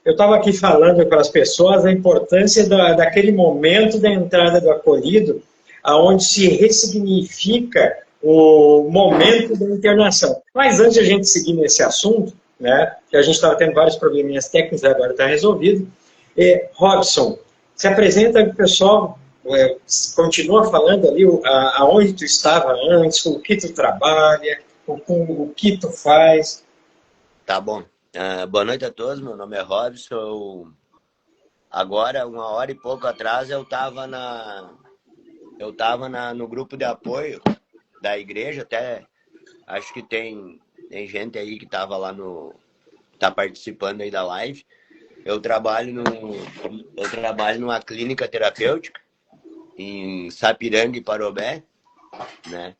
Eu estava aqui falando para as pessoas a importância daquele momento da entrada do acolhido, aonde se ressignifica o momento da internação. Mas antes de a gente seguir nesse assunto, né, que a gente estava tendo vários probleminhas técnicos, agora está resolvido, Robson, se apresenta para o pessoal, continua falando ali aonde tu estava antes, com o que tu trabalha, com o que tu faz. Tá bom. Boa noite a todos, meu nome é Robson. Agora, 1 hora e pouco atrás, eu estava no grupo de apoio da igreja, até acho que tem gente aí que estava lá tá participando aí da live. Eu trabalho numa clínica terapêutica em Sapiranga e Parobé, né?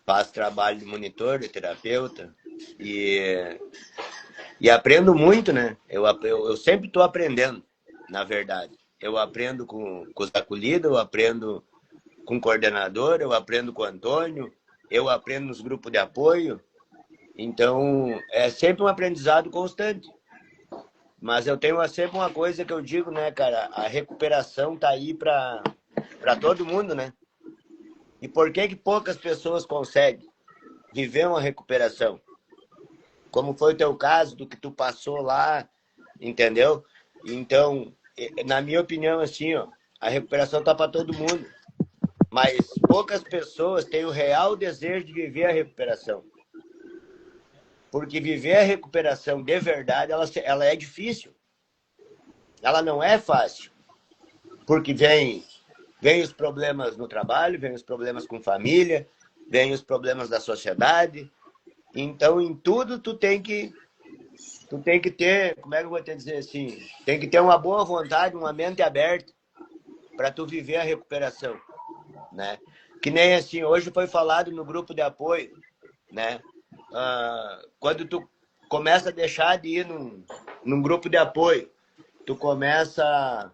Faço trabalho de monitor, de terapeuta e aprendo muito, né? Eu sempre estou aprendendo, na verdade. Eu aprendo com os acolhidos, eu aprendo com o coordenador, eu aprendo com o Antônio, eu aprendo nos grupos de apoio. Então, é sempre um aprendizado constante. Mas eu tenho sempre uma coisa que eu digo, né, cara? A recuperação tá aí para todo mundo, né? E por que poucas pessoas conseguem viver uma recuperação? Como foi o teu caso, do que tu passou lá, entendeu? Então, na minha opinião, assim, ó, a recuperação tá para todo mundo. Mas poucas pessoas têm o real desejo de viver a recuperação. Porque viver a recuperação de verdade, ela é difícil. Ela não é fácil. Porque vem os problemas no trabalho, vem os problemas com família, vem os problemas da sociedade. Então, em tudo, tu tem que ter, como é que eu vou te dizer assim? Tem que ter uma boa vontade, uma mente aberta para tu viver a recuperação, né? Que nem assim, hoje foi falado no grupo de apoio, né? Quando tu começa a deixar de ir num grupo de apoio, tu começa...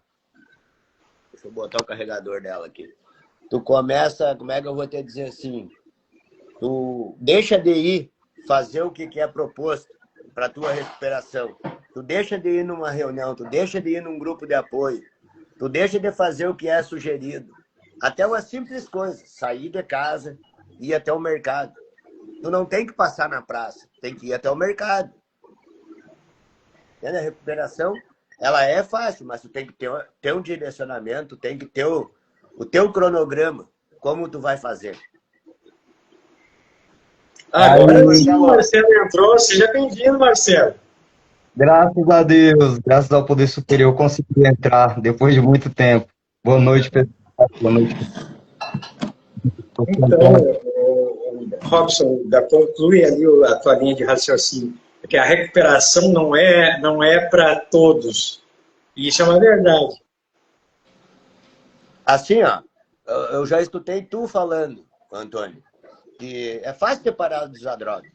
Deixa eu botar o carregador dela aqui. Tu começa, como é que eu vou te dizer assim? Tu deixa de ir fazer o que é proposto para tua recuperação. Tu deixa de ir numa reunião, tu deixa de ir num grupo de apoio, tu deixa de fazer o que é sugerido. Até uma simples coisa, sair de casa, ir até o mercado. Tu não tem que passar na praça, tem que ir até o mercado. A recuperação, ela é fácil, mas tu tem que ter um direcionamento, tem que ter o teu cronograma, como tu vai fazer. Agora sim, o Marcelo entrou. Seja bem-vindo, Marcelo. Graças a Deus, graças ao Poder Superior, eu consegui entrar depois de muito tempo. Boa noite, pessoal. Boa noite. Então, Robson, conclui ali a tua linha de raciocínio, porque a recuperação não é para todos. E isso é uma verdade. Assim, ó, eu já escutei tu falando, Antônio, que é fácil ter parado de usar droga.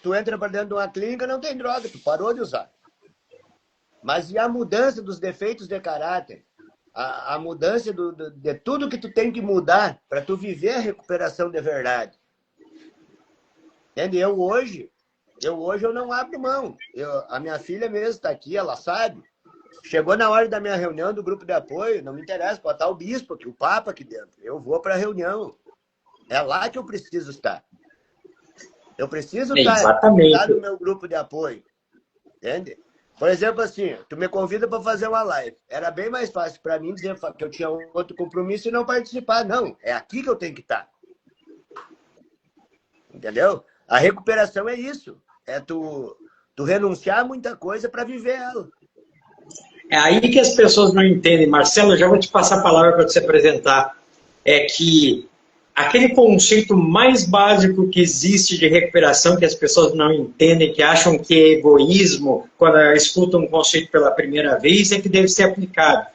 Tu entra para dentro de uma clínica, não tem droga, tu parou de usar. Mas e a mudança dos defeitos de caráter? A mudança de tudo que tu tem que mudar para tu viver a recuperação de verdade. Entende? Eu hoje eu não abro mão. A minha filha mesmo está aqui, ela sabe. Chegou na hora da minha reunião do grupo de apoio, não me interessa, pode estar o bispo aqui, o papa aqui dentro. Eu vou para a reunião. É lá que eu preciso estar. Eu preciso estar no meu grupo de apoio. Entende? Por exemplo, assim, tu me convida para fazer uma live. Era bem mais fácil para mim dizer que eu tinha outro compromisso e não participar. Não, é aqui que eu tenho que estar. Entendeu? A recuperação é isso. É tu renunciar a muita coisa para viver ela. É aí que as pessoas não entendem. Marcelo, eu já vou te passar a palavra para te apresentar. É que aquele conceito mais básico que existe de recuperação, que as pessoas não entendem, que acham que é egoísmo, quando escutam um conceito pela primeira vez, é que deve ser aplicado.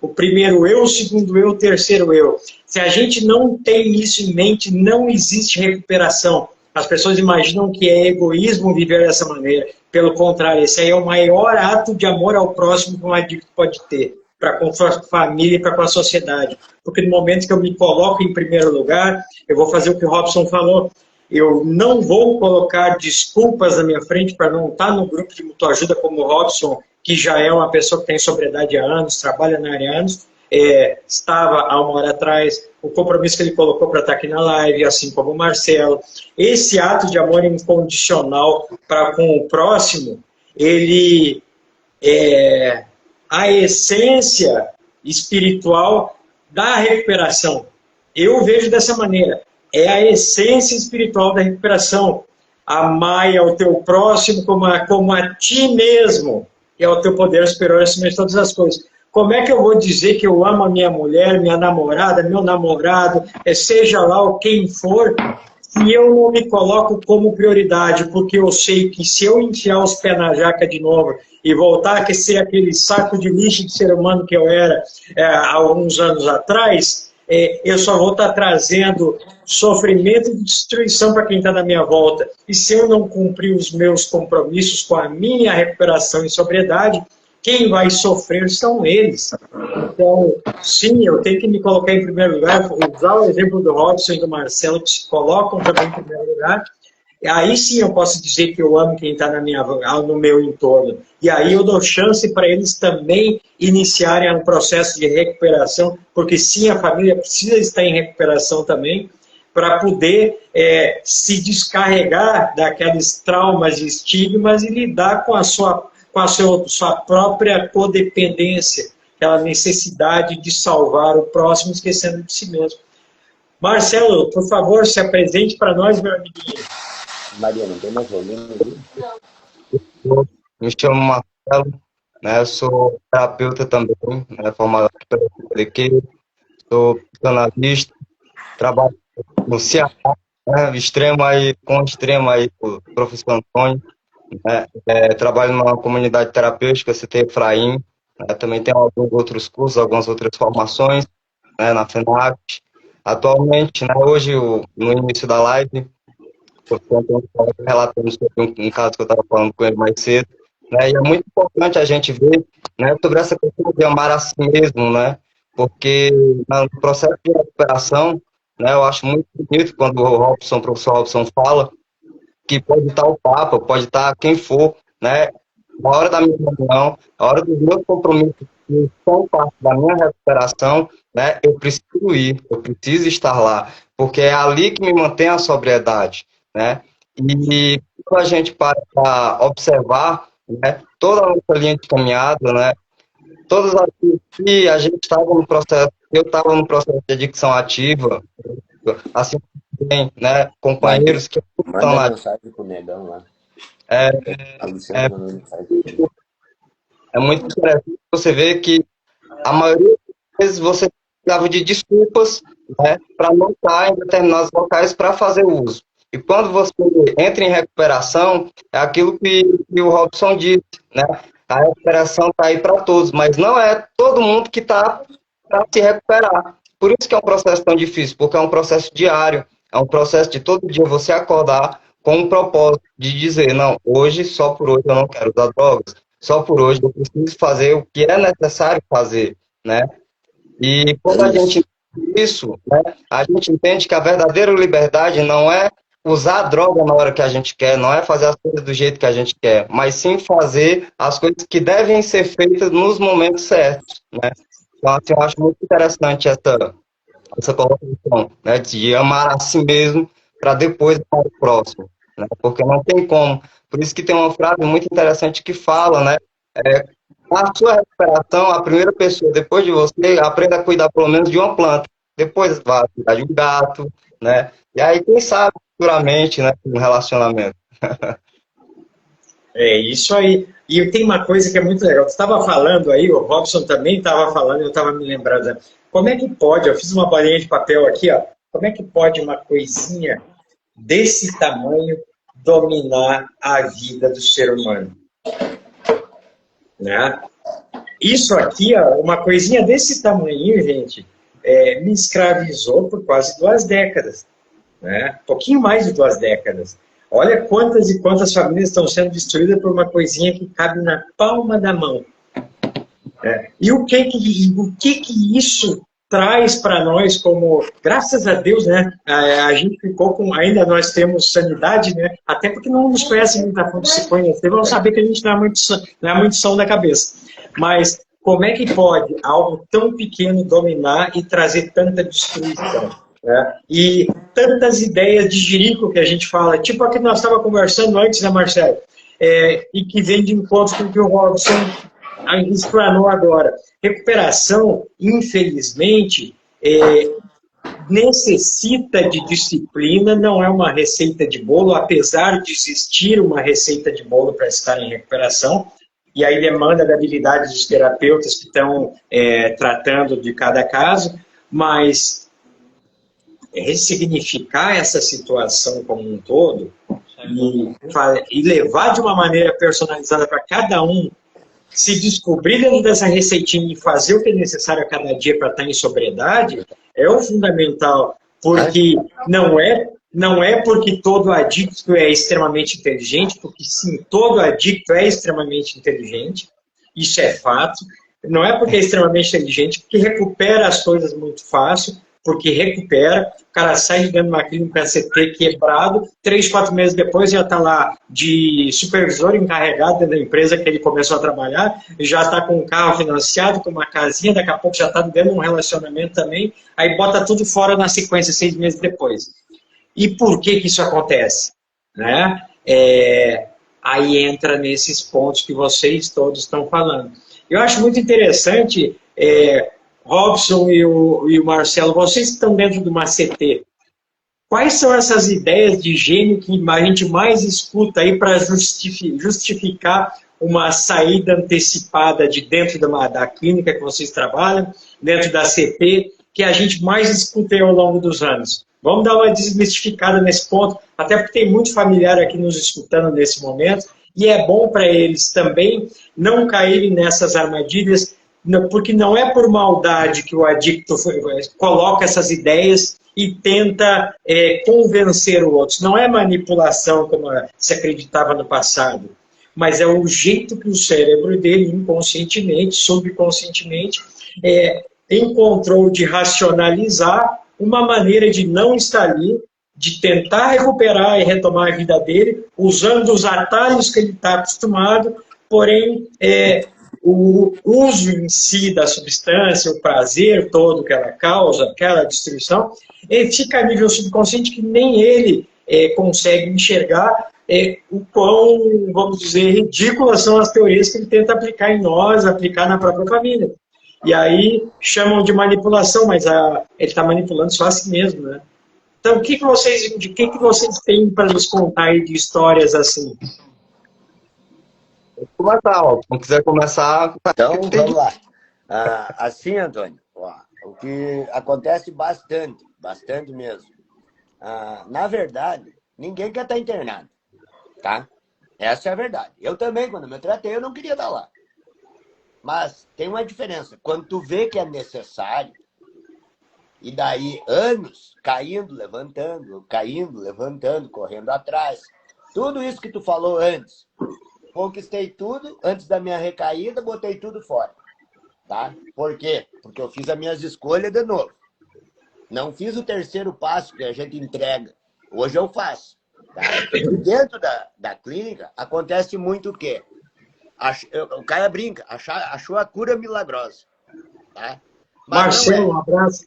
O primeiro eu, o segundo eu, o terceiro eu. Se a gente não tem isso em mente, não existe recuperação. As pessoas imaginam que é egoísmo viver dessa maneira. Pelo contrário, esse aí é o maior ato de amor ao próximo que um adicto pode ter, para com a família e para com a sociedade. Porque no momento que eu me coloco em primeiro lugar, eu vou fazer o que o Robson falou. eu não vou colocar desculpas na minha frente para não estar no grupo de mutuajuda como o Robson, que já é uma pessoa que tem sobriedade há anos, trabalha na área há anos, estava há uma hora atrás, o compromisso que ele colocou para estar aqui na live, assim como o Marcelo. Esse ato de amor incondicional para com o próximo, ele é a essência espiritual da recuperação. Eu vejo dessa maneira. É a essência espiritual da recuperação. Amar ao teu próximo como a ti mesmo, e ao teu poder superior acima de todas as coisas. Como é que eu vou dizer que eu amo a minha mulher, minha namorada, meu namorado, seja lá o quem for, se eu não me coloco como prioridade? Porque eu sei que se eu enfiar os pés na jaca de novo e voltar a ser aquele saco de lixo de ser humano que eu era há alguns anos atrás, eu só vou estar trazendo sofrimento e destruição para quem está na minha volta. E se eu não cumprir os meus compromissos com a minha recuperação e sobriedade, quem vai sofrer são eles. Então, sim, eu tenho que me colocar em primeiro lugar, usar o exemplo do Robson e do Marcelo, que se colocam também em primeiro lugar. Aí sim eu posso dizer que eu amo quem está no meu entorno. E aí eu dou chance para eles também iniciarem um processo de recuperação, porque sim, a família precisa estar em recuperação também, para poder se descarregar daqueles traumas e estigmas e lidar com a sua própria codependência, aquela necessidade de salvar o próximo, esquecendo de si mesmo. Marcelo, por favor, se apresente para nós, meu amiguinho. Maria, não tem mais volume? Me chamo Marcelo, né? Eu sou terapeuta também, né? Formado pela PDQ, sou psicanalista, trabalho no Ceará, né? Com extremo aí, o professor Antônio, né? Trabalho numa comunidade terapêutica, CT Efraim, né? Também tenho alguns outros cursos, algumas outras formações, né? Na FENAC. Atualmente, né? Hoje, no início da live, eu relatando sobre um caso que eu estava falando com ele mais cedo, né? E é muito importante a gente ver, né, sobre essa questão de amar a si mesmo, né? Porque no processo de recuperação, né, eu acho muito bonito quando o professor Robson fala que pode estar o Papa, pode estar quem for, né? Na hora da minha reunião, na hora dos meus compromissos que são parte da minha recuperação, né, eu preciso ir, eu preciso estar lá, porque é ali que me mantém a sobriedade, né? E quando a gente para observar, né, toda a nossa linha de caminhada, né, todas as que a gente estava no processo, eu estava no processo de adicção ativa, assim também, né, companheiros que estão lá. Mensagem pro negão lá. A Luciana mandou mensagem. É muito interessante você ver que a maioria das vezes você precisava de desculpas, né, para não estar em determinados locais para fazer uso. E quando você entra em recuperação, é aquilo que o Robson disse, né? A recuperação está aí para todos, mas não é todo mundo que está para se recuperar. Por isso que é um processo tão difícil, porque é um processo diário, é um processo de todo dia você acordar com um propósito de dizer, não, hoje, só por hoje eu não quero usar drogas, só por hoje eu preciso fazer o que é necessário fazer, né? E quando a gente isso, né, a gente entende que a verdadeira liberdade não é usar a droga na hora que a gente quer, não é fazer as coisas do jeito que a gente quer, mas sim fazer as coisas que devem ser feitas nos momentos certos, né? Então, assim, eu acho muito interessante essa colocação, né, de amar a si mesmo para depois amar o próximo, né? Porque não tem como. Por isso que tem uma frase muito interessante que fala, né, a sua recuperação, a primeira pessoa, depois de você, aprenda a cuidar pelo menos de uma planta, depois vai cuidar de um gato, né? E aí, quem sabe, futuramente, né, um relacionamento. É isso aí. E tem uma coisa que é muito legal. Você estava falando aí, o Robson também estava falando, eu estava me lembrando. Como é que pode, eu fiz uma bolinha de papel aqui, ó. Como é que pode uma coisinha desse tamanho dominar a vida do ser humano? Né? Isso aqui, ó, uma coisinha desse tamanho, gente, me escravizou por quase 2 décadas. Né? Um pouquinho mais de 2 décadas. Olha quantas e quantas famílias estão sendo destruídas por uma coisinha que cabe na palma da mão. E o que isso traz para nós como, graças a Deus, né, a gente ficou com, ainda nós temos sanidade, né, até porque não nos conhece muito a fundo, se conhecer, vão saber que a gente não é muito som da cabeça. Mas como é que pode algo tão pequeno dominar e trazer tanta destruição? Né? E tantas ideias de jirico que a gente fala, tipo a que nós estávamos conversando antes, né, Marcelo? E que vem de encontro com o que o Robson explanou agora. Recuperação, infelizmente, necessita de disciplina, não é uma receita de bolo, apesar de existir uma receita de bolo para estar em recuperação, e aí demanda da habilidade dos terapeutas que estão tratando de cada caso, mas ressignificar essa situação como um todo e levar de uma maneira personalizada para cada um se descobrir dentro dessa receitinha e fazer o que é necessário a cada dia para estar em sobriedade, é o fundamental, porque não é porque todo adicto é extremamente inteligente, porque sim, todo adicto é extremamente inteligente, isso é fato, não é porque é extremamente inteligente, porque recupera as coisas muito fácil, porque recupera, o cara sai de dentro de uma clínica CT quebrado, 3, 4 meses depois já está lá de supervisor encarregado da empresa que ele começou a trabalhar, já está com um carro financiado, com uma casinha, daqui a pouco já está dentro de um relacionamento também, aí bota tudo fora na sequência 6 meses depois. E por que isso acontece? Né? Aí entra nesses pontos que vocês todos estão falando. Eu acho muito interessante... Robson e o Marcelo, vocês que estão dentro de uma CT, quais são essas ideias de gênio que a gente mais escuta aí para justificar uma saída antecipada de dentro da clínica que vocês trabalham, dentro da CT, que a gente mais escuta aí ao longo dos anos? Vamos dar uma desmistificada nesse ponto, até porque tem muito familiar aqui nos escutando nesse momento, e é bom para eles também não caírem nessas armadilhas, porque não é por maldade que o adicto coloca essas ideias e tenta convencer o outro. Não é manipulação, como se acreditava no passado, mas é o jeito que o cérebro dele, inconscientemente, subconscientemente, encontrou de racionalizar uma maneira de não estar ali, de tentar recuperar e retomar a vida dele, usando os atalhos que ele está acostumado, porém... o uso em si da substância, o prazer todo que ela causa, aquela destruição, fica a nível subconsciente que nem ele consegue enxergar o quão, vamos dizer, ridículas são as teorias que ele tenta aplicar em nós, aplicar na própria família. E aí chamam de manipulação, mas ele está manipulando só a si mesmo, né? Então, o que vocês têm para nos contar aí de histórias assim? Vou começar, ó. Se quiser começar... Então, vamos lá. Assim, Antônio, ó, o que acontece bastante mesmo. Na verdade, ninguém quer estar internado, tá? Essa é a verdade. Eu também, quando me tratei, eu não queria estar lá. Mas tem uma diferença. Quando tu vê que é necessário, e daí anos caindo, levantando, correndo atrás. Tudo isso que tu falou antes. Conquistei tudo, antes da minha recaída, botei tudo fora. Tá? Por quê? Porque eu fiz as minhas escolhas de novo. Não fiz o terceiro passo que a gente entrega. Hoje eu faço. Tá? Dentro da clínica, acontece muito o quê? O cara brinca, achou a cura milagrosa. Tá? Marcelo, um abraço.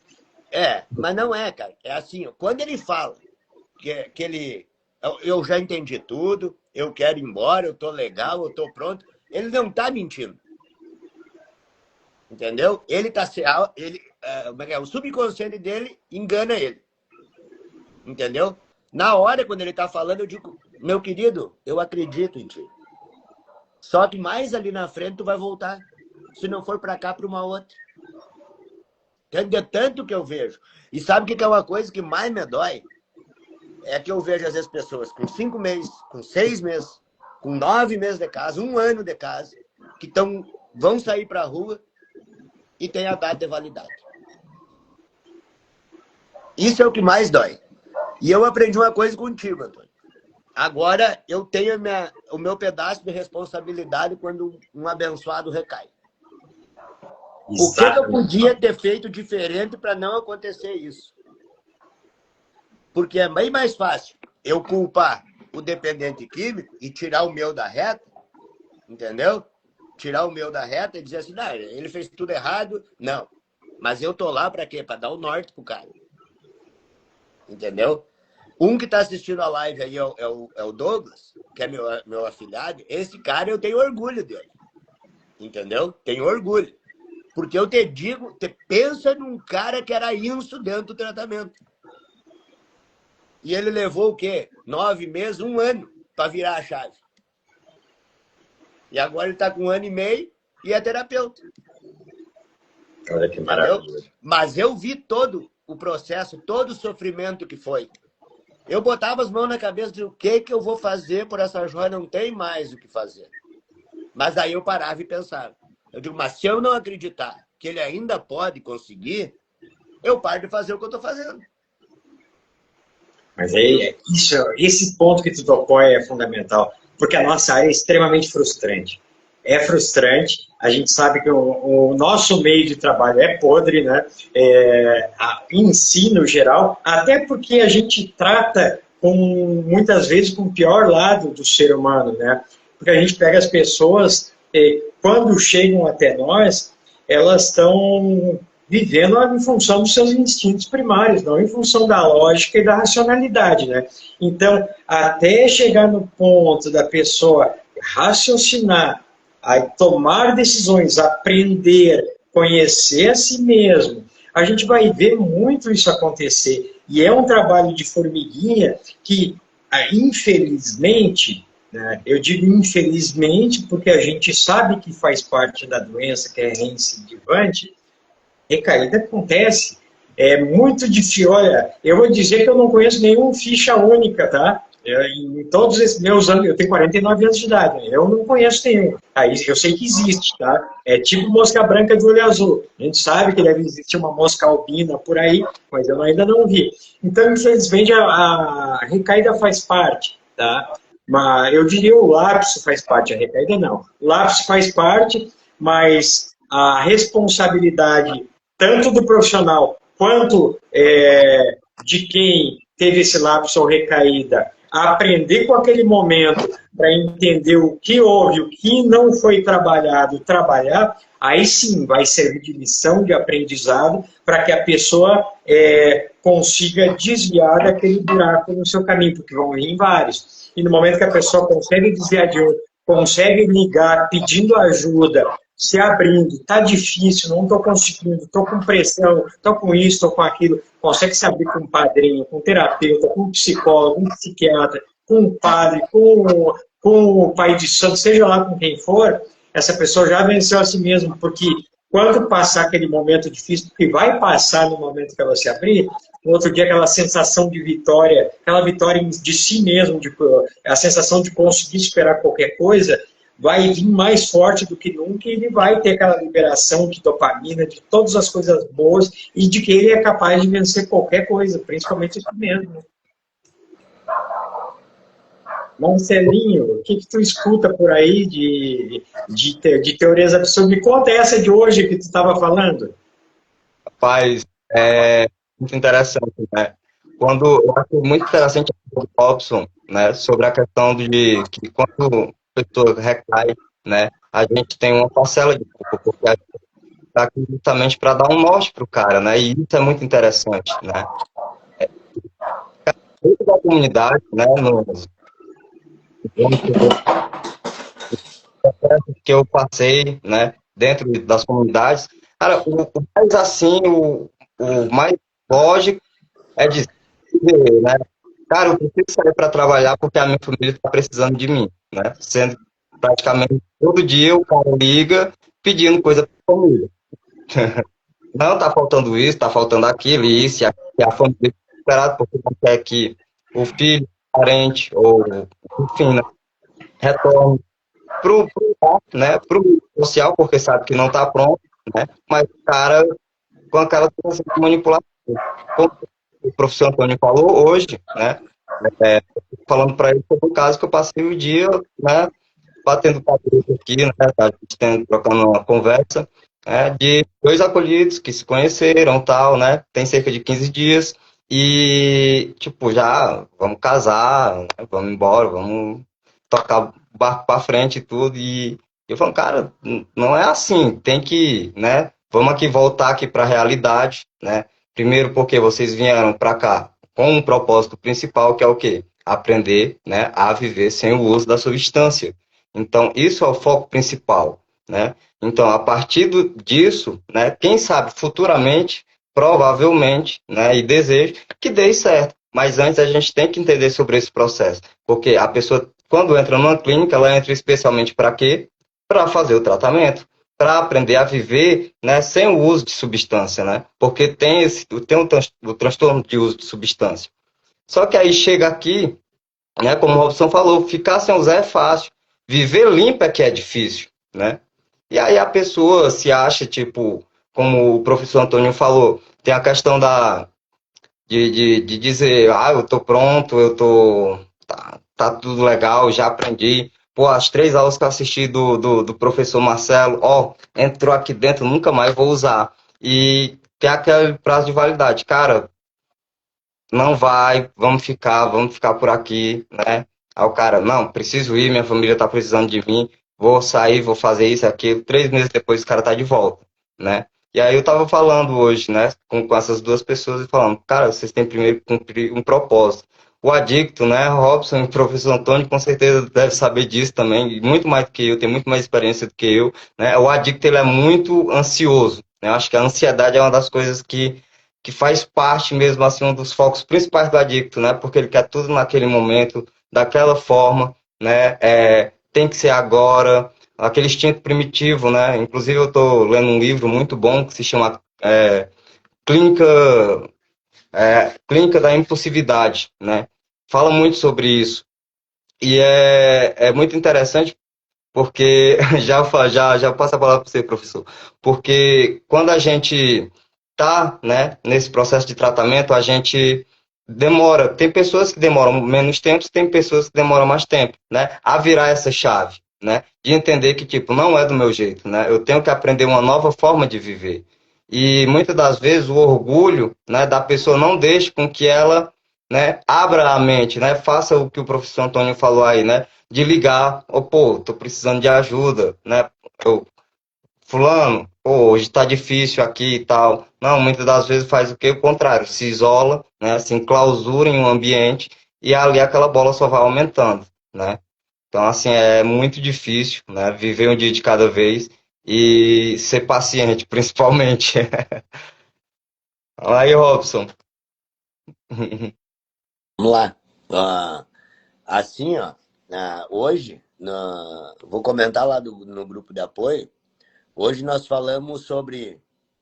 Mas não é, cara. É assim, quando ele fala que ele... Eu já entendi tudo, eu quero ir embora, eu tô legal, eu tô pronto. Ele não tá mentindo. Entendeu? Ele tá... o subconsciente dele engana ele. Entendeu? Na hora, quando ele tá falando, eu digo, meu querido, eu acredito em ti. Só que mais ali na frente tu vai voltar. Se não for para cá, para uma outra. É tanto que eu vejo. E sabe o que é uma coisa que mais me dói? É que eu vejo, às vezes, pessoas com 5 meses, com 6 meses, com 9 meses de casa, 1 ano de casa, que vão sair para a rua e tem a data de validade. Isso é o que mais dói. E eu aprendi uma coisa contigo, Antônio. Agora eu tenho o meu pedaço de responsabilidade quando um abençoado recai. O que eu podia ter feito diferente para não acontecer isso? Porque é bem mais fácil eu culpar o dependente químico e tirar o meu da reta, entendeu? Tirar o meu da reta e dizer assim, não, ele fez tudo errado. Não. Mas eu tô lá para quê? Para dar o norte pro cara. Entendeu? Um que tá assistindo a live aí é o Douglas, que é meu afilhado. Esse cara eu tenho orgulho dele. Entendeu? Tenho orgulho. Porque eu te digo, pensa num cara que era isso dentro do tratamento. E ele levou o quê? 9 meses, 1 ano para virar a chave. E agora ele está com 1 ano e meio e é terapeuta. Olha que maravilha. Mas eu vi todo o processo, todo o sofrimento que foi. Eu botava as mãos na cabeça de o que eu vou fazer por essa joia, não tem mais o que fazer. Mas aí eu parava e pensava. Eu digo, mas se eu não acreditar que ele ainda pode conseguir, eu paro de fazer o que eu estou fazendo. Mas aí, esse ponto que tu tocou é fundamental, porque a nossa área é extremamente frustrante. É frustrante, a gente sabe que o nosso meio de trabalho é podre, né? Em si, no geral, até porque a gente trata muitas vezes com o pior lado do ser humano, né? Porque a gente pega as pessoas, quando chegam até nós, elas estão vivendo em função dos seus instintos primários, não em função da lógica e da racionalidade, né? Então, até chegar no ponto da pessoa raciocinar, a tomar decisões, aprender, conhecer a si mesmo, a gente vai ver muito isso acontecer. E é um trabalho de formiguinha que, infelizmente, né, eu digo infelizmente porque a gente sabe que faz parte da doença, que é reincidivante, recaída acontece. É muito difícil. Olha, eu vou dizer que eu não conheço nenhuma ficha única, tá? Em todos esses meus anos, eu tenho 49 anos de idade, né? Eu não conheço nenhum. Aí eu sei que existe, tá? É tipo mosca branca de olho azul. A gente sabe que deve existir uma mosca albina por aí, mas eu ainda não vi. Então, infelizmente, a recaída faz parte, tá? Mas eu diria o lapso faz parte, a recaída não. O lapso faz parte, mas a responsabilidade tanto do profissional quanto de quem teve esse lapso ou recaída, aprender com aquele momento para entender o que houve, o que não foi trabalhado, trabalhar, aí sim vai servir de lição, de aprendizado, para que a pessoa consiga desviar daquele buraco no seu caminho, porque vão vir vários. E no momento que a pessoa consegue desviar de um, consegue ligar pedindo ajuda, se abrindo, está difícil, não estou conseguindo, estou com pressão, estou com isso, estou com aquilo, consegue se abrir com um padrinho, com um terapeuta, com um psicólogo, com um psiquiatra, com um padre, com o pai de santo, seja lá com quem for, essa pessoa já venceu a si mesma, porque quando passar aquele momento difícil, que vai passar no momento que ela se abrir, no outro dia aquela sensação de vitória, aquela vitória de si mesmo, a sensação de conseguir superar qualquer coisa, vai vir mais forte do que nunca e ele vai ter aquela liberação de dopamina, de todas as coisas boas e de que ele é capaz de vencer qualquer coisa, principalmente isso mesmo. Marcelinho, o que tu escuta por aí de teorias absurdas? Me conta essa de hoje que tu estava falando. Rapaz, é muito interessante, né? Eu acho muito interessante o Robson, né, sobre a questão de que quando a pessoa recai, né, a gente tem uma parcela de culpa, porque a gente está aqui justamente para dar um norte para o cara, né, e isso é muito interessante, né. Dentro da comunidade, né, que eu passei, né, dentro das comunidades, cara, o mais assim, o mais lógico é dizer, né, cara, eu preciso sair para trabalhar porque a minha família está precisando de mim, né, sendo praticamente todo dia o cara liga pedindo coisa para a família. Não, tá faltando isso, tá faltando aquilo, e isso, e a família está desesperada porque não quer que o filho, o parente, ou enfim, né, retorne pro né, pro social, porque sabe que não está pronto, né, mas o cara com aquela manipulação. Como o professor Antônio falou hoje, né, falando para ele sobre o caso que eu passei o dia, né, batendo cabeça aqui, né, a gente trocando uma conversa, de dois acolhidos que se conheceram, tal, né? Tem cerca de 15 dias e, tipo, já vamos casar, né? Vamos embora, vamos tocar o barco para frente e tudo. E eu falo, cara, não é assim, tem que, né? Vamos aqui voltar aqui para a realidade, né? Primeiro porque vocês vieram para cá com um propósito principal, que é o quê? Aprender, né, a viver sem o uso da substância. Então, isso é o foco principal, né? Então, a partir disso, né, quem sabe futuramente, provavelmente, né, e desejo que dê certo. Mas antes a gente tem que entender sobre esse processo, porque a pessoa, quando entra numa clínica, ela entra especialmente para quê? Para fazer o tratamento, para aprender a viver, né, sem o uso de substância, né? Porque tem o transtorno de uso de substância. Só que aí chega aqui, né, como o Robson falou, ficar sem usar é fácil, viver limpo é que é difícil, né? E aí a pessoa se acha, tipo, como o professor Antônio falou, tem a questão de dizer, eu tô pronto, tá tudo legal, já aprendi. Pô, as 3 aulas que eu assisti do professor Marcelo, entrou aqui dentro, nunca mais vou usar. E tem aquele prazo de validade. Cara, não vai, vamos ficar por aqui, né? Aí o cara, não, preciso ir, minha família tá precisando de mim, vou sair, vou fazer isso, aquilo. 3 meses depois o cara tá de volta, né? E aí eu tava falando hoje, né, com essas duas pessoas e falando, cara, vocês têm primeiro que cumprir um propósito. O adicto, né, Robson e o professor Antônio com certeza deve saber disso também, e muito mais do que eu, tem muito mais experiência do que eu, né? O adicto, ele é muito ansioso, né? Eu acho que a ansiedade é uma das coisas que faz parte mesmo assim um dos focos principais do adicto, né? Porque ele quer tudo naquele momento, daquela forma, né? Tem que ser agora, aquele instinto primitivo, né? Inclusive eu estou lendo um livro muito bom que se chama Clínica, Clínica da Impulsividade, né? Fala muito sobre isso e é muito interessante porque já passo a palavra para você, professor. Porque quando a gente tá, né, nesse processo de tratamento, a gente demora. Tem pessoas que demoram menos tempo, tem pessoas que demoram mais tempo, né, a virar essa chave, né, de entender que tipo não é do meu jeito, né, eu tenho que aprender uma nova forma de viver. E muitas das vezes o orgulho, né, da pessoa não deixa com que ela, né, abra a mente, né, faça o que o professor Antônio falou aí, né, de ligar, pô, tô precisando de ajuda, né? Fulano, pô, hoje tá difícil aqui e tal. Não, muitas das vezes faz o quê? O contrário, se isola, né? Se enclausura em um ambiente e ali aquela bola só vai aumentando, né? Então, assim, é muito difícil, né? Viver um dia de cada vez e ser paciente, principalmente. Aí, Robson. Vamos lá. Assim, ó, hoje, vou comentar lá no grupo de apoio. Hoje nós falamos sobre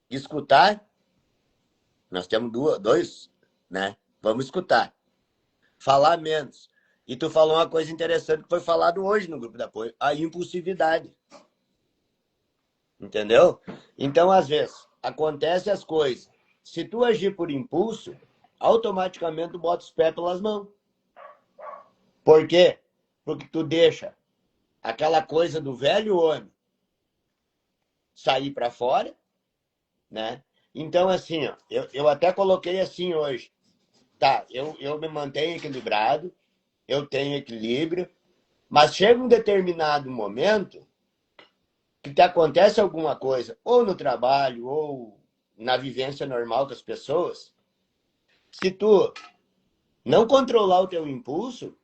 escutar. Nós temos dois, né? Vamos escutar. Falar menos. E tu falou uma coisa interessante que foi falado hoje no grupo de apoio: a impulsividade. Entendeu? Então, às vezes, acontecem as coisas. Se tu agir por impulso, automaticamente tu bota os pés pelas mãos. Por quê? Porque tu deixa aquela coisa do velho homem sair para fora, né? Então, assim, ó, eu até coloquei assim hoje. Tá, eu me mantenho equilibrado, eu tenho equilíbrio, mas chega um determinado momento que te acontece alguma coisa, ou no trabalho, ou na vivência normal com as pessoas, se tu não controlar o teu impulso,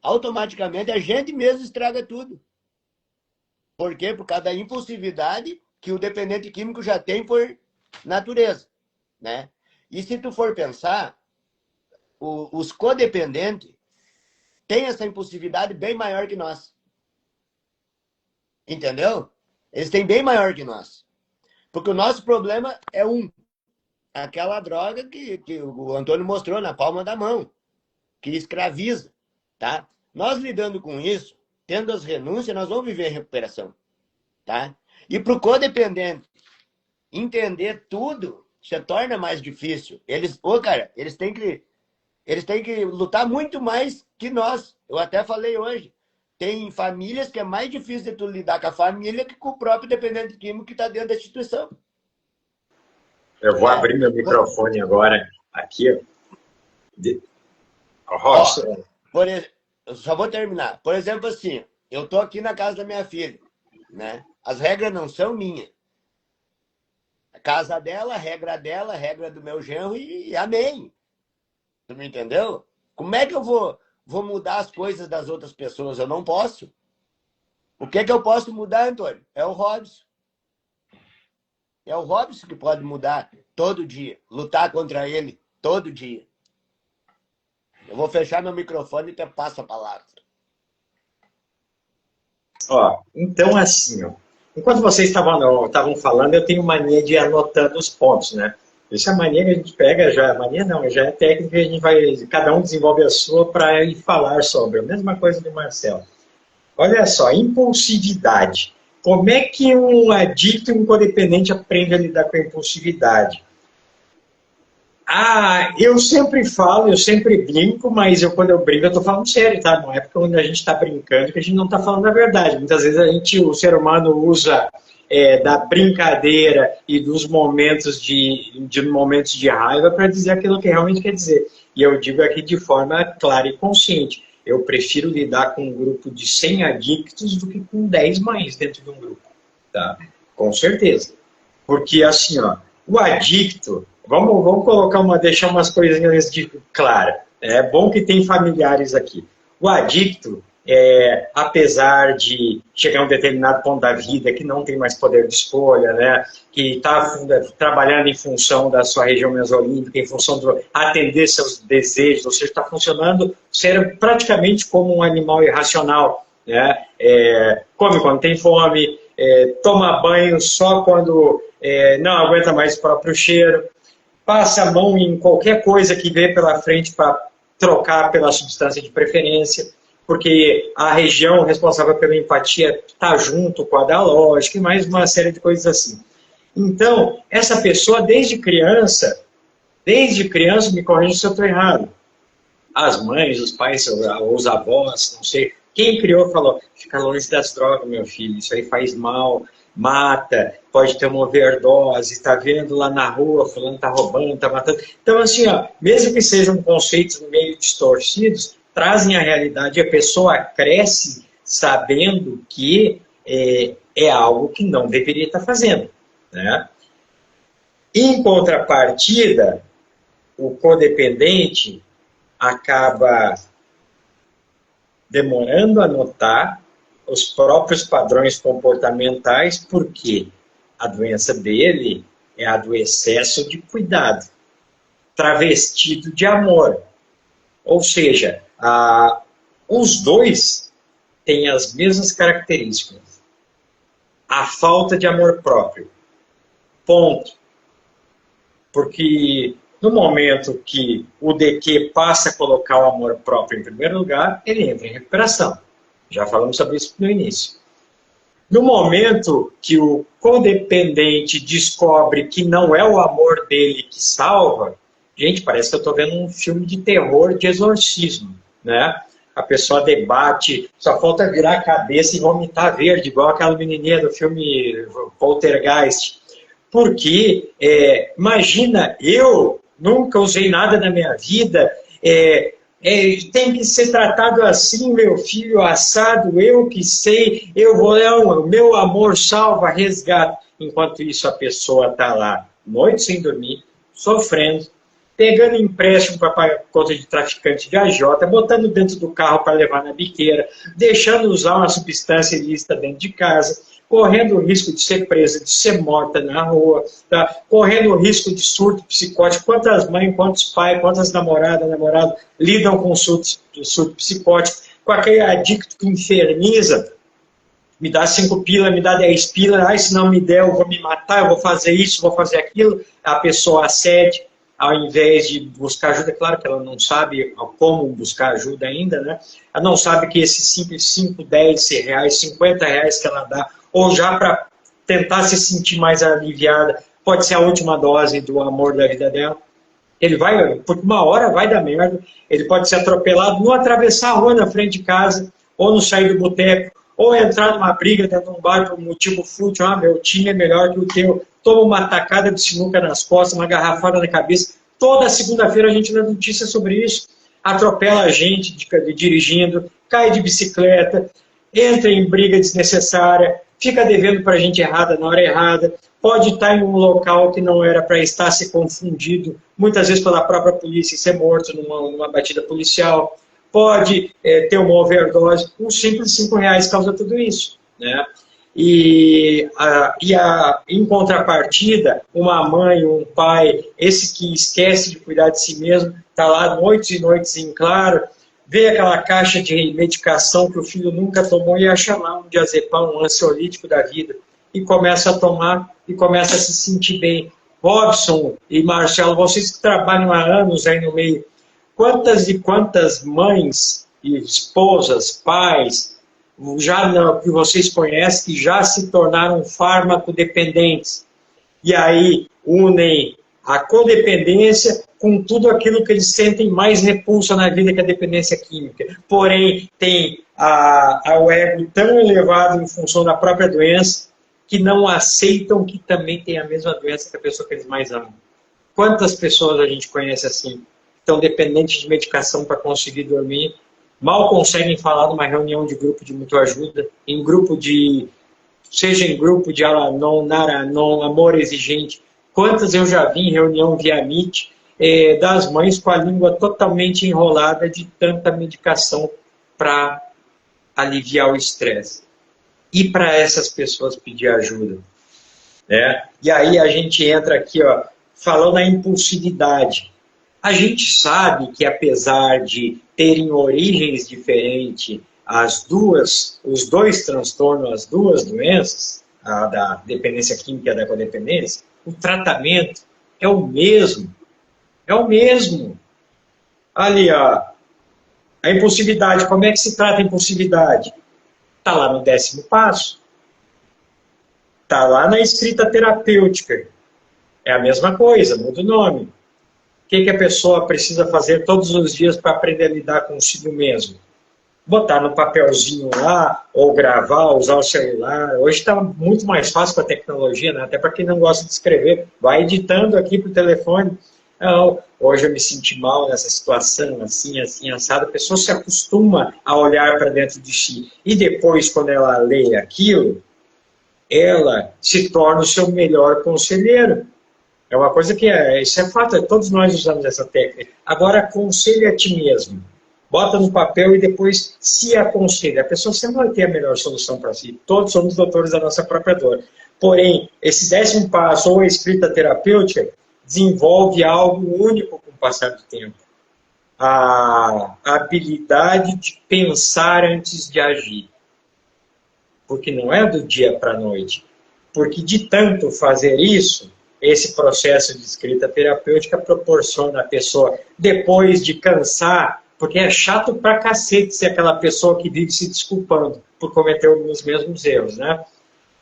automaticamente a gente mesmo estraga tudo. Por quê? Por causa da impulsividade que o dependente químico já tem por natureza, né? E se tu for pensar, os codependentes têm essa impulsividade bem maior que nós. Entendeu? Eles têm bem maior que nós. Porque o nosso problema é aquela droga que o Antônio mostrou na palma da mão, que escraviza, tá? Nós lidando com isso, tendo as renúncias, nós vamos viver em recuperação, tá? E para o codependente entender tudo, se torna mais difícil. Cara, eles têm que lutar muito mais que nós. Eu até falei hoje. tem famílias que é mais difícil de tu lidar com a família que com o próprio dependente químico que está dentro da instituição. Eu vou abrir meu microfone agora, aqui, ó. Robson. Eu só vou terminar. Por exemplo, assim, eu tô aqui na casa da minha filha, né? As regras não são minhas. A casa dela, a regra do meu genro e amém. Tu me entendeu? Como é que eu vou mudar as coisas das outras pessoas? Eu não posso. O que é que eu posso mudar, Antônio? É o Robson. É o Robson que pode mudar todo dia. Lutar contra ele todo dia. Eu vou fechar meu microfone e te passo a palavra. Ó, então assim, ó, enquanto vocês estavam falando, eu tenho mania de ir anotando os pontos, né? Isso é a mania que a gente pega já, mania não, já é técnica que a gente vai, cada um desenvolve a sua para ir falar sobre. A mesma coisa do Marcelo. Olha só, impulsividade. Como é que um adicto e um codependente aprende a lidar com a impulsividade? Ah, eu sempre falo, eu sempre brinco, mas quando eu brinco eu estou falando sério, tá? Não é porque quando a gente está brincando que a gente não está falando a verdade. Muitas vezes o ser humano usa da brincadeira e dos momentos momentos de raiva para dizer aquilo que realmente quer dizer. E eu digo aqui de forma clara e consciente. Eu prefiro lidar com um grupo de 100 adictos do que com 10 mães dentro de um grupo, tá? Com certeza. Porque assim, ó, o adicto, vamos colocar deixar umas coisinhas claras. É bom que tem familiares aqui. O adicto, apesar de chegar a um determinado ponto da vida que não tem mais poder de escolha, né, que está trabalhando em função da sua região mesolímbica, em função de atender seus desejos, ou seja, está funcionando ser praticamente como um animal irracional, né, come quando tem fome, toma banho só quando não aguenta mais o próprio cheiro, passa a mão em qualquer coisa que vê pela frente para trocar pela substância de preferência, porque a região responsável pela empatia está junto com a da lógica e mais uma série de coisas assim. Então, essa pessoa, desde criança, me corrija se eu estou errado. As mães, os pais, os avós, não sei, quem criou falou, fica longe das drogas, meu filho, isso aí faz mal, mata, pode ter uma overdose, está vendo lá na rua, fulano está roubando, está matando. Então, assim, ó, mesmo que sejam conceitos meio distorcidos, trazem a realidade e a pessoa cresce sabendo que é algo que não deveria estar fazendo, né? Em contrapartida, o codependente acaba demorando a notar os próprios padrões comportamentais, porque a doença dele é a do excesso de cuidado, travestido de amor. Ou seja, os dois têm as mesmas características. A falta de amor próprio. Ponto. Porque no momento que o DQ passa a colocar o amor próprio em primeiro lugar, ele entra em recuperação. Já falamos sobre isso no início. No momento que o codependente descobre que não é o amor dele que salva, gente, parece que eu estou vendo um filme de terror, de exorcismo, né? A pessoa debate, só falta virar a cabeça e vomitar verde, igual aquela menininha do filme Poltergeist. Porque, imagina, eu nunca usei nada na minha vida, tem que ser tratado assim, meu filho assado, eu que sei, o meu amor salva, resgata. Enquanto isso, a pessoa está lá, noite sem dormir, sofrendo, pegando empréstimo para pagar conta de traficante de agiota, botando dentro do carro para levar na biqueira, deixando usar uma substância ilícita dentro de casa, correndo o risco de ser presa, de ser morta na rua, tá? Correndo o risco de surto psicótico. Quantas mães, quantos pais, quantas namorados lidam com surto psicótico, com aquele adicto que inferniza, me dá 5 pila, me dá 10 pila, se não me der eu vou me matar, eu vou fazer isso, vou fazer aquilo, a pessoa acede, ao invés de buscar ajuda. Claro que ela não sabe como buscar ajuda ainda, né? Ela não sabe que esses simples 5, 10 reais, 50 reais que ela dá, ou já para tentar se sentir mais aliviada, pode ser a última dose do amor da vida dela. Ele vai, porque uma hora vai dar merda, ele pode ser atropelado, não atravessar a rua na frente de casa, ou não sair do boteco, ou entrar numa briga dentro de um bar por um motivo fútil, meu time é melhor que o teu, toma uma tacada de sinuca nas costas, uma garrafada na cabeça. Toda segunda-feira a gente dá notícia sobre isso. Atropela a gente dirigindo, cai de bicicleta, entra em briga desnecessária, fica devendo para a gente errada na hora errada, pode estar em um local que não era para estar, se confundido, muitas vezes pela própria polícia, e ser morto numa batida policial, pode ter uma overdose, um simples R$5 causa tudo isso, né? Em contrapartida, uma mãe, um pai, esse que esquece de cuidar de si mesmo, está lá noites e noites em claro, vê aquela caixa de medicação que o filho nunca tomou e acha lá um diazepam, um ansiolítico da vida, e começa a tomar e começa a se sentir bem. Robson e Marcelo, vocês que trabalham há anos aí no meio, quantas e quantas mães e esposas, pais, que vocês conhecem, que já se tornaram farmacodependentes. E aí unem a codependência com tudo aquilo que eles sentem mais repulsa na vida, que é a dependência química. Porém, tem o ego tão elevado em função da própria doença, que não aceitam que também tem a mesma doença que a pessoa que eles mais amam. Quantas pessoas a gente conhece assim, estão dependentes de medicação para conseguir dormir, mal conseguem falar numa reunião de grupo de mutuajuda, seja em grupo de Alanon, Naranon, Amor Exigente. Quantas eu já vi em reunião via Meet, das mães com a língua totalmente enrolada de tanta medicação para aliviar o estresse. E para essas pessoas pedir ajuda, né? E aí a gente entra aqui, falando da impulsividade. A gente sabe que, apesar de terem origens diferentes, os dois transtornos, as duas doenças, a da dependência química e a da codependência, o tratamento é o mesmo. É o mesmo. Ali, a impulsividade, como é que se trata a impulsividade? Está lá no 10º passo. Está lá na escrita terapêutica. É a mesma coisa, muda o nome. O que a pessoa precisa fazer todos os dias para aprender a lidar consigo mesmo? Botar no papelzinho lá, ou gravar, usar o celular. Hoje está muito mais fácil com a tecnologia, né? Até para quem não gosta de escrever, vai editando aqui para o telefone. Não, hoje eu me senti mal nessa situação, assim, assim, assado. A pessoa se acostuma a olhar para dentro de si. E depois, quando ela lê aquilo, ela se torna o seu melhor conselheiro. É uma coisa que isso é fato, todos nós usamos essa técnica. Agora, aconselhe a ti mesmo. Bota no papel e depois se aconselha. A pessoa sempre vai ter a melhor solução para si. Todos somos doutores da nossa própria dor. Porém, esse 10º passo, ou a escrita terapêutica, desenvolve algo único com o passar do tempo. A habilidade de pensar antes de agir. Porque não é do dia para a noite. Porque de tanto fazer isso, esse processo de escrita terapêutica proporciona a pessoa, depois de cansar, porque é chato pra cacete ser aquela pessoa que vive se desculpando por cometer os mesmos erros, né?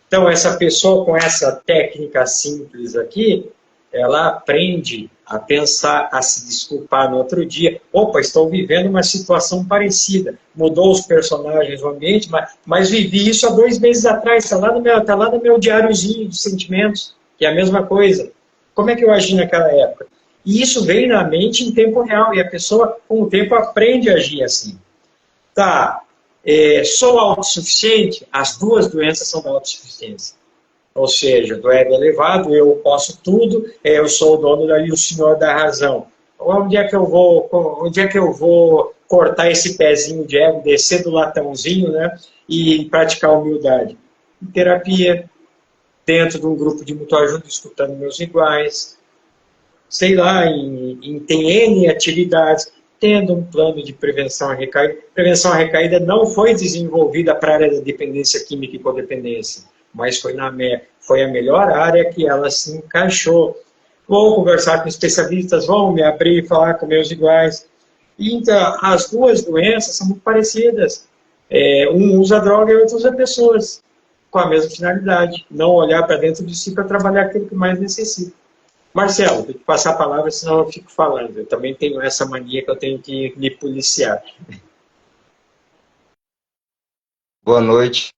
Então, essa pessoa com essa técnica simples aqui, ela aprende a pensar, a se desculpar no outro dia. Opa, estou vivendo uma situação parecida. Mudou os personagens, o ambiente, mas vivi isso há 2 meses atrás. Está lá no meu diáriozinho de sentimentos, que é a mesma coisa. Como é que eu agi naquela época? E isso vem na mente em tempo real, e a pessoa, com o tempo, aprende a agir assim. Tá, sou autossuficiente? As duas doenças são da autossuficiência. Ou seja, do ego elevado, eu posso tudo, eu sou o dono e o senhor da razão. Onde é que eu vou cortar esse pezinho de ego, descer do latãozinho, né, e praticar humildade? Em terapia, dentro de um grupo de mutuajuda, escutando meus iguais, sei lá, tem N atividades, tendo um plano de prevenção à recaída. Prevenção à recaída não foi desenvolvida para a área da dependência química e codependência, mas foi a melhor área que ela se encaixou. Vou conversar com especialistas, vão me abrir e falar com meus iguais. Então, as duas doenças são muito parecidas. Um usa droga e o outro usa pessoas, com a mesma finalidade. Não olhar para dentro de si para trabalhar aquilo que mais necessita. Marcelo, tem que passar a palavra, senão eu fico falando. Eu também tenho essa mania que eu tenho que me policiar. Boa noite.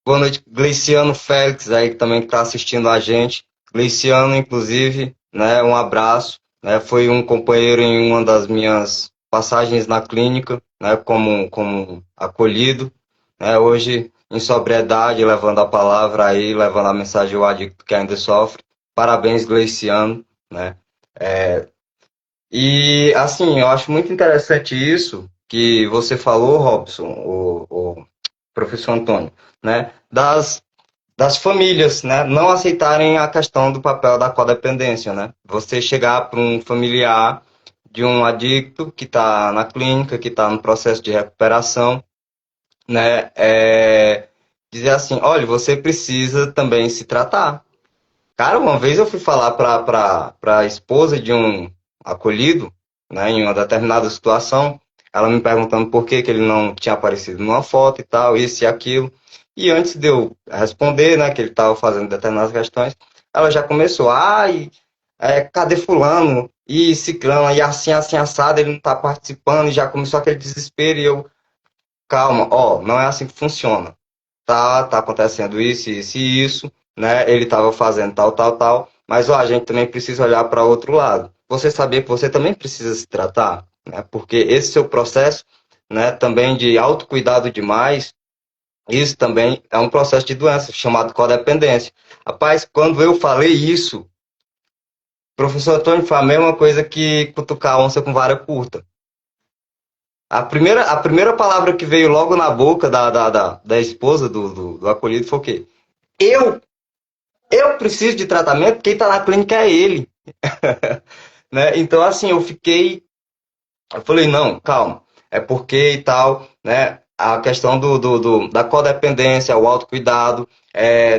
Boa noite, Gleiciano Félix, aí que também está assistindo a gente. Gleiciano, inclusive, né, um abraço. Né, foi um companheiro em uma das minhas passagens na clínica, né, como acolhido. Né, hoje, em sobriedade, levando a palavra aí, levando a mensagem ao adicto que ainda sofre. Parabéns, Gleiciano. Né? E, assim, eu acho muito interessante isso que você falou, Robson, o professor Antônio, né, das famílias, né, não aceitarem a questão do papel da codependência, né? Você chegar para um familiar de um adicto que está na clínica, que está no processo de recuperação, né, dizer assim, olha, você precisa também se tratar. Cara, uma vez eu fui falar para a esposa de um acolhido, né, em uma determinada situação, ela me perguntando por que ele não tinha aparecido numa foto e tal, isso e aquilo. E antes de eu responder, né, que ele estava fazendo determinadas questões, ela já começou, cadê fulano? E ciclano, e assim, assim, assado, ele não está participando, e já começou aquele desespero, e eu, calma, ó, não é assim que funciona. Tá acontecendo isso e isso, né? Ele estava fazendo tal, tal, tal, mas ó, a gente também precisa olhar para outro lado. Você sabia que você também precisa se tratar, né? Porque esse seu processo, né, também de autocuidado demais, isso também é um processo de doença chamado codependência. Rapaz, quando eu falei isso, o professor Antônio foi a mesma coisa que cutucar a onça com vara curta. A primeira palavra que veio logo na boca da esposa do acolhido foi o quê? Eu Eu preciso de tratamento, quem está na clínica é ele. Né? Então, assim, eu falei, não, calma, é porque e tal, né? A questão da codependência, o autocuidado,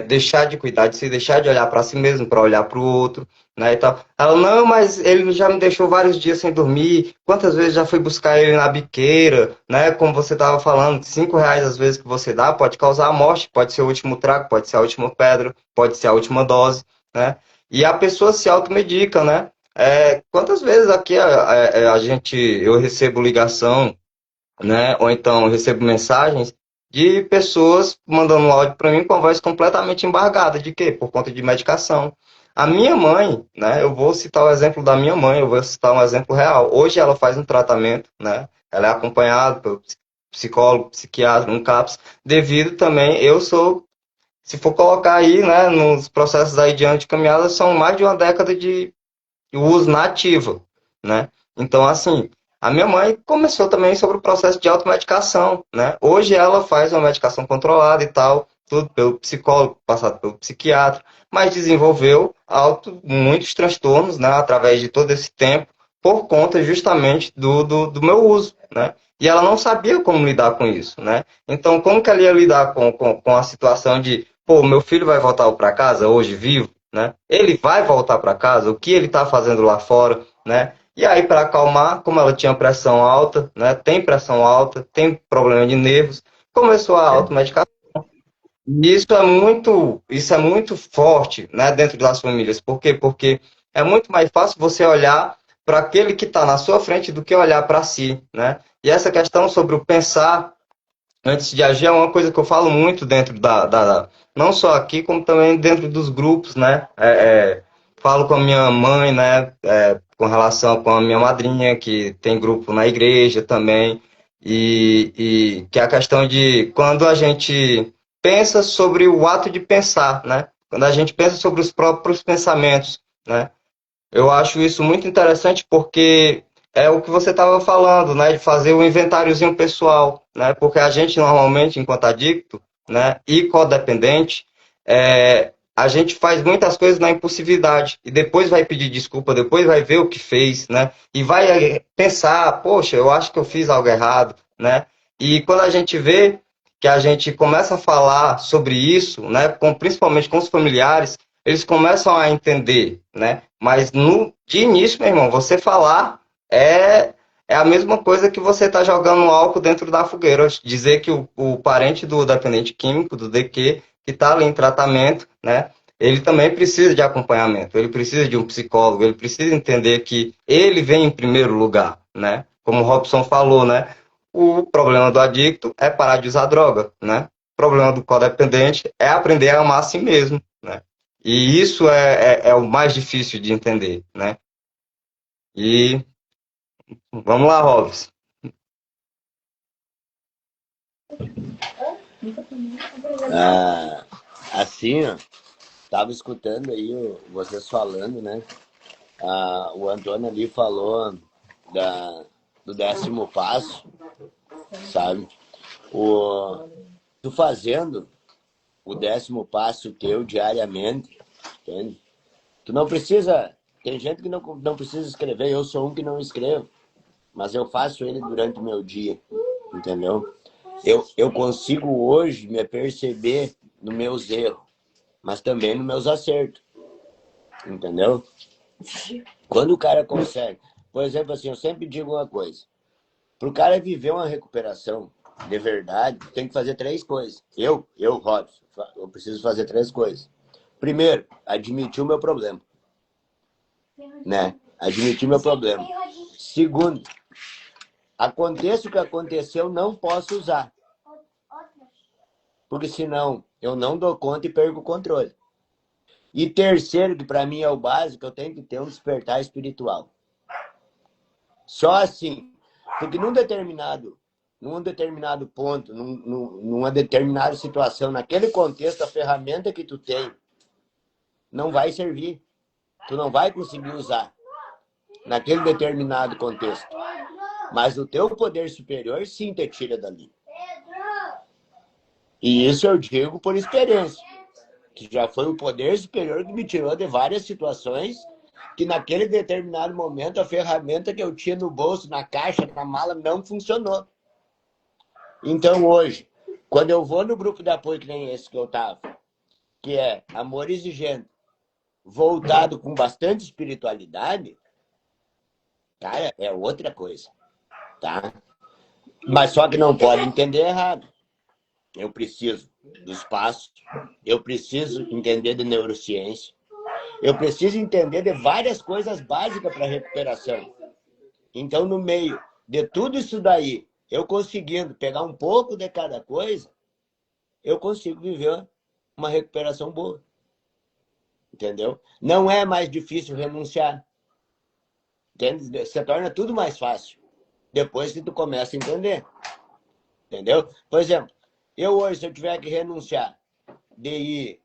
deixar de cuidar de si, deixar de olhar para si mesmo, para olhar para o outro, né? E tal. Ela, não, mas ele já me deixou vários dias sem dormir, quantas vezes já fui buscar ele na biqueira, né? Como você estava falando, R$ 5 às vezes que você dá pode causar a morte, pode ser o último trago, pode ser a última pedra, pode ser a última dose, né? E a pessoa se automedica, né? Quantas vezes aqui eu recebo ligação, né? Ou então eu recebo mensagens de pessoas mandando um áudio para mim com a voz completamente embargada. De quê? Por conta de medicação. A minha mãe, né? Eu vou citar o exemplo da minha mãe, eu vou citar um exemplo real. Hoje ela faz um tratamento, né? Ela é acompanhada pelo psicólogo, psiquiatra, um CAPS, devido também, se for colocar aí, né, nos processos aí de ano de caminhada, são mais de uma década de uso na ativa, né? Então, assim, a minha mãe começou também sobre o processo de automedicação, né? Hoje ela faz uma medicação controlada e tal, tudo pelo psicólogo, passado pelo psiquiatra, mas desenvolveu muitos transtornos, né, através de todo esse tempo, por conta justamente do meu uso, né? E ela não sabia como lidar com isso, né? Então, como que ela ia lidar com a situação de, pô, meu filho vai voltar para casa hoje vivo, né? Ele vai voltar para casa, o que ele está fazendo lá fora, né? E aí, para acalmar, como ela tinha pressão alta, né? Tem pressão alta, tem problema de nervos, começou a automedicação. E isso é muito forte, né, dentro das famílias. Por quê? Porque é muito mais fácil você olhar para aquele que está na sua frente do que olhar para si, né? E essa questão sobre o pensar antes de agir é uma coisa que eu falo muito dentro não só aqui, como também dentro dos grupos, né? Falo com a minha mãe, né? Com relação com a minha madrinha, que tem grupo na igreja também, e que é a questão de quando a gente pensa sobre o ato de pensar, né? Quando a gente pensa sobre os próprios pensamentos, né? Eu acho isso muito interessante porque é o que você estava falando, né, de fazer o inventáriozinho pessoal, né, porque a gente normalmente, enquanto adicto, né, e codependente, a gente faz muitas coisas na impulsividade e depois vai pedir desculpa, depois vai ver o que fez, né, e vai pensar, poxa, eu acho que eu fiz algo errado, né, e quando a gente vê que a gente começa a falar sobre isso, né, principalmente com os familiares, eles começam a entender, né? Mas de início, meu irmão, você falar é a mesma coisa que você tá jogando álcool dentro da fogueira. Dizer que o parente do dependente químico, do DQ, que está ali em tratamento, né? Ele também precisa de acompanhamento, ele precisa de um psicólogo, ele precisa entender que ele vem em primeiro lugar, né? Como o Robson falou, né? O problema do adicto é parar de usar droga, né? O problema do codependente é aprender a amar a si mesmo, né? E isso é o mais difícil de entender, né? E vamos lá, Robson. Assim, ó, tava escutando aí vocês falando, né? O Antônio ali falou do 10º passo, sabe? Tu fazendo o 10º passo teu diariamente, entende? Tu não precisa... Tem gente que não precisa escrever, eu sou um que não escrevo, mas eu faço ele durante o meu dia, entendeu? Eu consigo hoje me perceber nos meus erros, mas também nos meus acertos, entendeu? Quando o cara consegue... Por exemplo, assim, eu sempre digo uma coisa. Para o cara viver uma recuperação de verdade, tem que fazer 3 coisas. Robson, eu preciso fazer 3 coisas. Primeiro, admitir o meu problema. Né? Admitir meu problema. Segundo, aconteça o que aconteceu, não posso usar. Porque senão eu não dou conta e perco o controle. E terceiro, que para mim é o básico, eu tenho que ter um despertar espiritual. Só assim. Porque num determinado ponto, numa determinada situação, naquele contexto, a ferramenta que tu tem não vai servir. Tu não vai conseguir usar naquele determinado contexto. Mas o teu poder superior, sim, te tira dali. E isso eu digo por experiência. Que já foi o poder superior que me tirou de várias situações que naquele determinado momento a ferramenta que eu tinha no bolso, na caixa, na mala, não funcionou. Então hoje, quando eu vou no grupo de apoio que nem esse que eu tava, que é amor exigente, voltado com bastante espiritualidade, cara, é outra coisa, tá? Mas só que não pode entender errado. Eu preciso dos passos, eu preciso entender de neurociência, eu preciso entender de várias coisas básicas para recuperação. Então, no meio de tudo isso daí, eu conseguindo pegar um pouco de cada coisa, eu consigo viver uma recuperação boa. Entendeu? Não é mais difícil renunciar. Entende? Se torna tudo mais fácil depois que tu começa a entender. Entendeu? Por exemplo, eu hoje, se eu tiver que renunciar de ir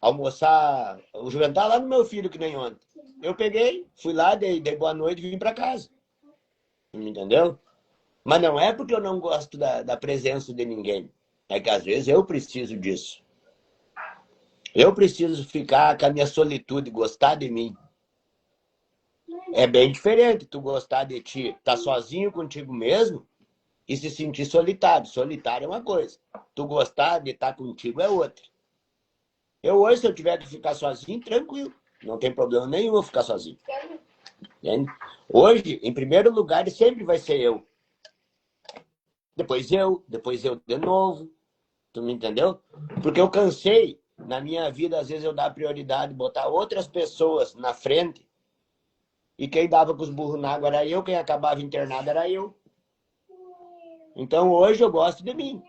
almoçar, o jantar lá no meu filho, que nem ontem, eu peguei, fui lá, dei boa noite e vim para casa. Entendeu? Mas não é porque eu não gosto da presença de ninguém. É que às vezes eu preciso disso. Eu preciso ficar com a minha solitude, gostar de mim. É bem diferente tu gostar de ti, tá sozinho contigo mesmo e se sentir solitário. Solitário é uma coisa. Tu gostar de estar contigo é outra. Eu hoje, se eu tiver que ficar sozinho, tranquilo. Não tem problema nenhum eu ficar sozinho. Entende? Hoje, em primeiro lugar, sempre vai ser eu. Depois eu de novo. Tu me entendeu? Porque eu cansei, na minha vida, às vezes eu dar prioridade, botar outras pessoas na frente. E quem dava com os burros na água era eu, quem acabava internado era eu. Então hoje eu gosto de mim.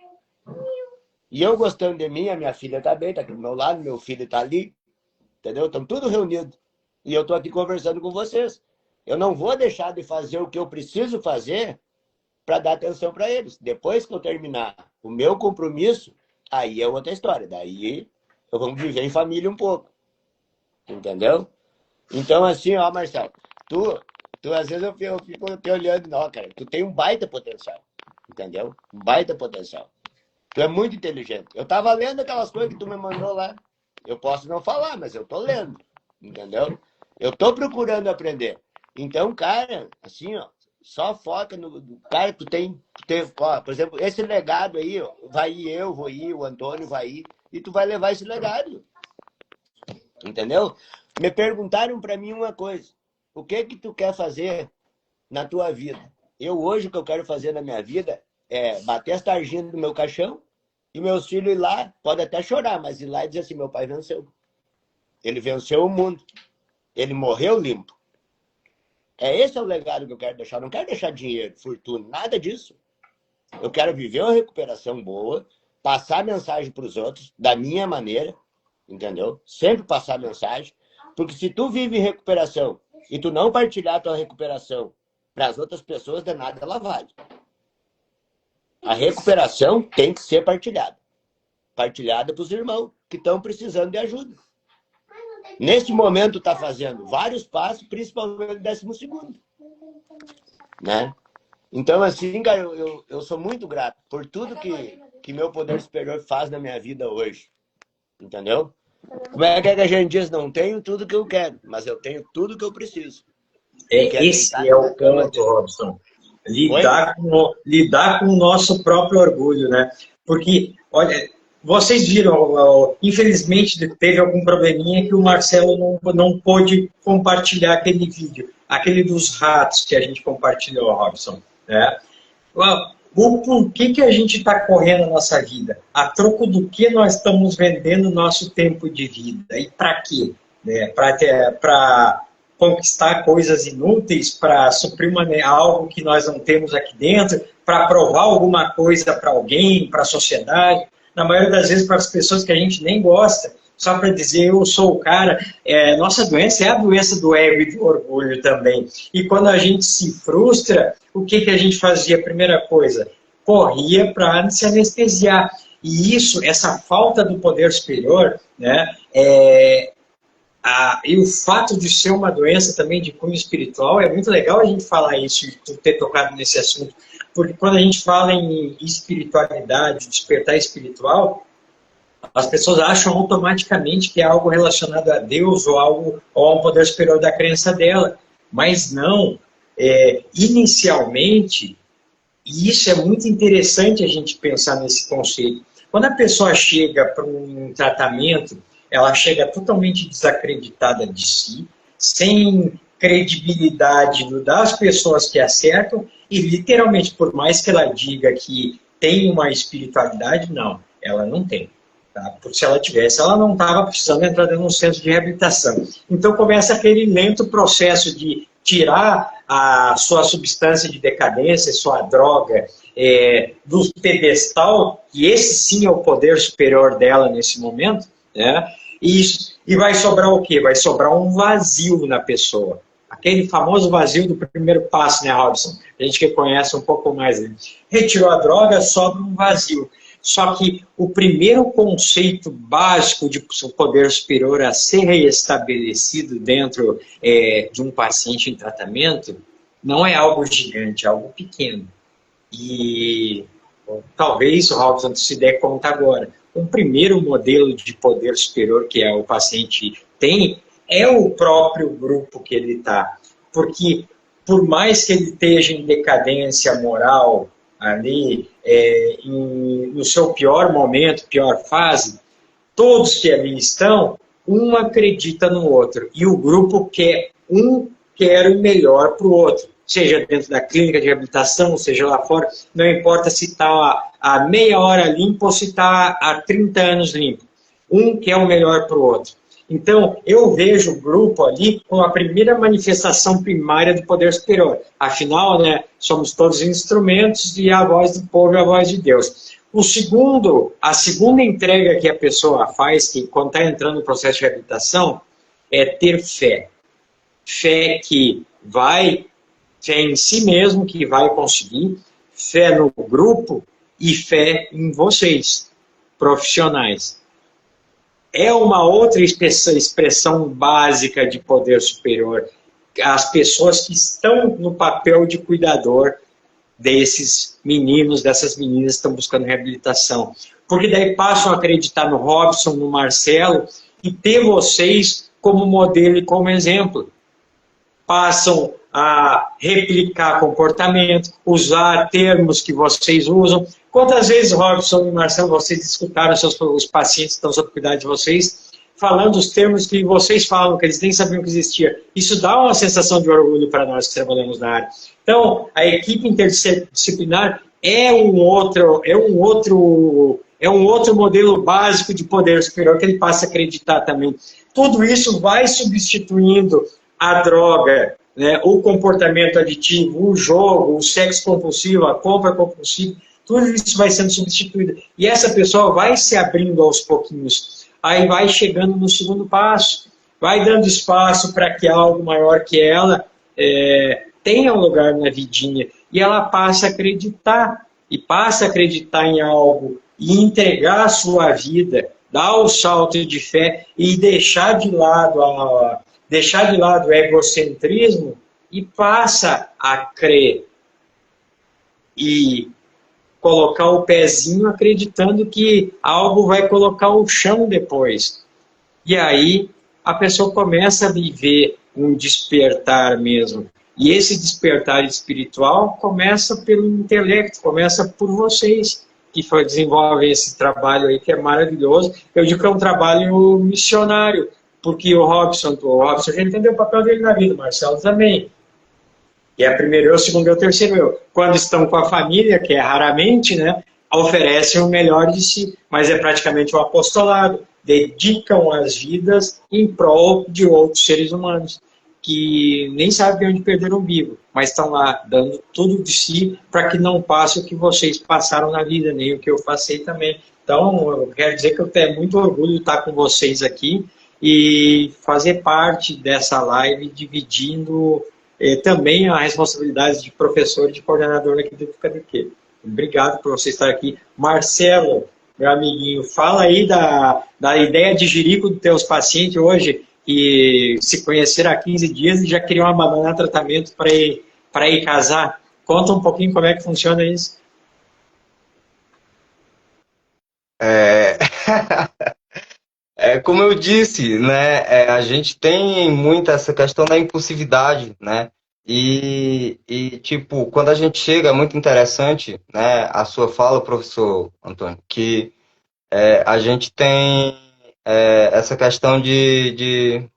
E eu gostando de mim, a minha filha tá bem, tá aqui do meu lado, meu filho tá ali. Entendeu? Estamos tudo reunidos. E eu tô aqui conversando com vocês. Eu não vou deixar de fazer o que eu preciso fazer para dar atenção para eles. Depois que eu terminar o meu compromisso, aí é outra história. Daí eu vou viver em família um pouco. Entendeu? Então, assim, ó, Marcelo, tu às vezes eu fico te olhando, não, cara, tu tem um baita potencial. Entendeu? Um baita potencial. Tu é muito inteligente. Eu tava lendo aquelas coisas que tu me mandou lá. Eu posso não falar, mas eu tô lendo. Entendeu? Eu tô procurando aprender. Então, cara, assim, ó, só foca no cara que tu tem, ó, por exemplo, esse legado aí, ó, vai ir eu, vou ir, o Antônio vai ir, e tu vai levar esse legado. Entendeu? Me perguntaram para mim uma coisa: o que tu quer fazer na tua vida? Eu hoje o que eu quero fazer na minha vida é bater as tarjinhas do meu caixão e meus filhos ir lá, pode até chorar, mas ir lá e dizer assim: meu pai venceu. Ele venceu o mundo. Ele morreu limpo. Esse é o legado que eu quero deixar. Eu não quero deixar dinheiro, fortuna, nada disso. Eu quero viver uma recuperação boa, passar mensagem para os outros, da minha maneira, entendeu? Sempre passar mensagem, porque se tu vive recuperação e tu não partilhar a tua recuperação para as outras pessoas, de nada ela vale. A recuperação tem que ser partilhada. Partilhada para os irmãos que estão precisando de ajuda. Neste momento está fazendo vários passos, principalmente o 12º. Né? Então, assim, cara, eu sou muito grato por tudo que meu poder superior faz na minha vida hoje. Entendeu? Como é que a gente diz? Não tenho tudo que eu quero, mas eu tenho tudo que eu preciso. Esse é o ponto, Robson. Lidar com o nosso próprio orgulho, né? Porque, olha, vocês viram, infelizmente teve algum probleminha que o Marcelo não pôde compartilhar aquele vídeo, aquele dos ratos que a gente compartilhou, Robson. Né? O porquê que a gente está correndo a nossa vida? A troco do que nós estamos vendendo o nosso tempo de vida? E para quê? Né? Para conquistar coisas inúteis, para suprir algo que nós não temos aqui dentro, para provar alguma coisa para alguém, para a sociedade. Na maioria das vezes para as pessoas que a gente nem gosta, só para dizer eu sou o cara. Nossa doença é a doença do ego e do orgulho também. E quando a gente se frustra, o que a gente fazia? Primeira coisa, corria para se anestesiar. E isso, essa falta do poder superior, né, e o fato de ser uma doença também de cunho espiritual, é muito legal a gente falar isso e ter tocado nesse assunto, porque quando a gente fala em espiritualidade, despertar espiritual, as pessoas acham automaticamente que é algo relacionado a Deus ou a um poder superior da crença dela, mas não. Inicialmente, e isso é muito interessante a gente pensar nesse conceito, quando a pessoa chega para um tratamento, ela chega totalmente desacreditada de si, sem credibilidade das pessoas que a cercam, e literalmente, por mais que ela diga que tem uma espiritualidade, não, ela não tem. Tá? Porque se ela tivesse, ela não estava precisando entrar dentro de um centro de reabilitação. Então começa aquele lento processo de tirar a sua substância de decadência, sua droga, do pedestal, que esse sim é o poder superior dela nesse momento, né? E vai sobrar o quê? Vai sobrar um vazio na pessoa. Aquele famoso vazio do primeiro passo, né, Robson? A gente que conhece um pouco mais. Né? Retirou a droga, sobra um vazio. Só que o primeiro conceito básico de poder superior a ser reestabelecido dentro de um paciente em tratamento não é algo gigante, é algo pequeno. E talvez o Robson se der conta agora. Um primeiro modelo de poder superior que o paciente tem é o próprio grupo que ele está. Porque por mais que ele esteja em decadência moral, ali, no seu pior momento, pior fase, todos que ali estão, um acredita no outro. E o grupo quer o melhor para o outro. Seja dentro da clínica de reabilitação, seja lá fora, não importa se está há meia hora limpo ou se está há 30 anos limpo. Um quer o melhor para o outro. Então, eu vejo o grupo ali como a primeira manifestação primária do poder superior. Afinal, né, somos todos instrumentos e a voz do povo é a voz de Deus. A segunda entrega que a pessoa faz, que quando está entrando no processo de reabilitação, é ter fé. Fé em si mesmo que vai conseguir, fé no grupo e fé em vocês, profissionais. É uma outra expressão básica de poder superior. As pessoas que estão no papel de cuidador desses meninos, dessas meninas que estão buscando reabilitação. Porque daí passam a acreditar no Robson, no Marcelo, e ter vocês como modelo e como exemplo. Passam a replicar comportamento, usar termos que vocês usam. Quantas vezes, Robson e Marcelo, vocês escutaram os pacientes que estão sob cuidado de vocês falando os termos que vocês falam, que eles nem sabiam que existia? Isso dá uma sensação de orgulho para nós que trabalhamos na área. Então, a equipe interdisciplinar é um outro modelo básico de poder superior que ele passa a acreditar também. Tudo isso vai substituindo a droga, né, o comportamento aditivo, o jogo, o sexo compulsivo, a compra compulsiva, tudo isso vai sendo substituído. E essa pessoa vai se abrindo aos pouquinhos. Aí vai chegando no segundo passo, vai dando espaço para que algo maior que ela tenha um lugar na vidinha. E ela passa a acreditar, e passa a acreditar em algo, e entregar a sua vida, dar o salto de fé e deixar de lado o egocentrismo e passa a crer e colocar o pezinho acreditando que algo vai colocar o chão depois. E aí a pessoa começa a viver um despertar mesmo. E esse despertar espiritual começa pelo intelecto, começa por vocês que desenvolvem esse trabalho aí que é maravilhoso. Eu digo que é um trabalho missionário, porque o Robson já entendeu o papel dele na vida, o Marcelo também. E é primeiro eu, segundo eu, terceiro eu. Quando estão com a família, que é raramente, né, oferecem o melhor de si, mas é praticamente um apostolado. Dedicam as vidas em prol de outros seres humanos, que nem sabem onde perderam o umbigo, mas estão lá dando tudo de si para que não passe o que vocês passaram na vida, nem o que eu passei também. Então, eu quero dizer que eu tenho muito orgulho de estar com vocês aqui e fazer parte dessa live, dividindo também a responsabilidade de professor e de coordenador aqui do KDQ. Obrigado por você estar aqui. Marcelo, meu amiguinho, fala aí da ideia de jirico dos teus pacientes hoje, que se conheceram há 15 dias e já queriam abandonar tratamento para ir casar. Conta um pouquinho como é que funciona isso. Como eu disse, né, a gente tem muito essa questão da impulsividade, né, tipo, quando a gente chega, é muito interessante, né, a sua fala, professor Antônio, que a gente tem essa questão de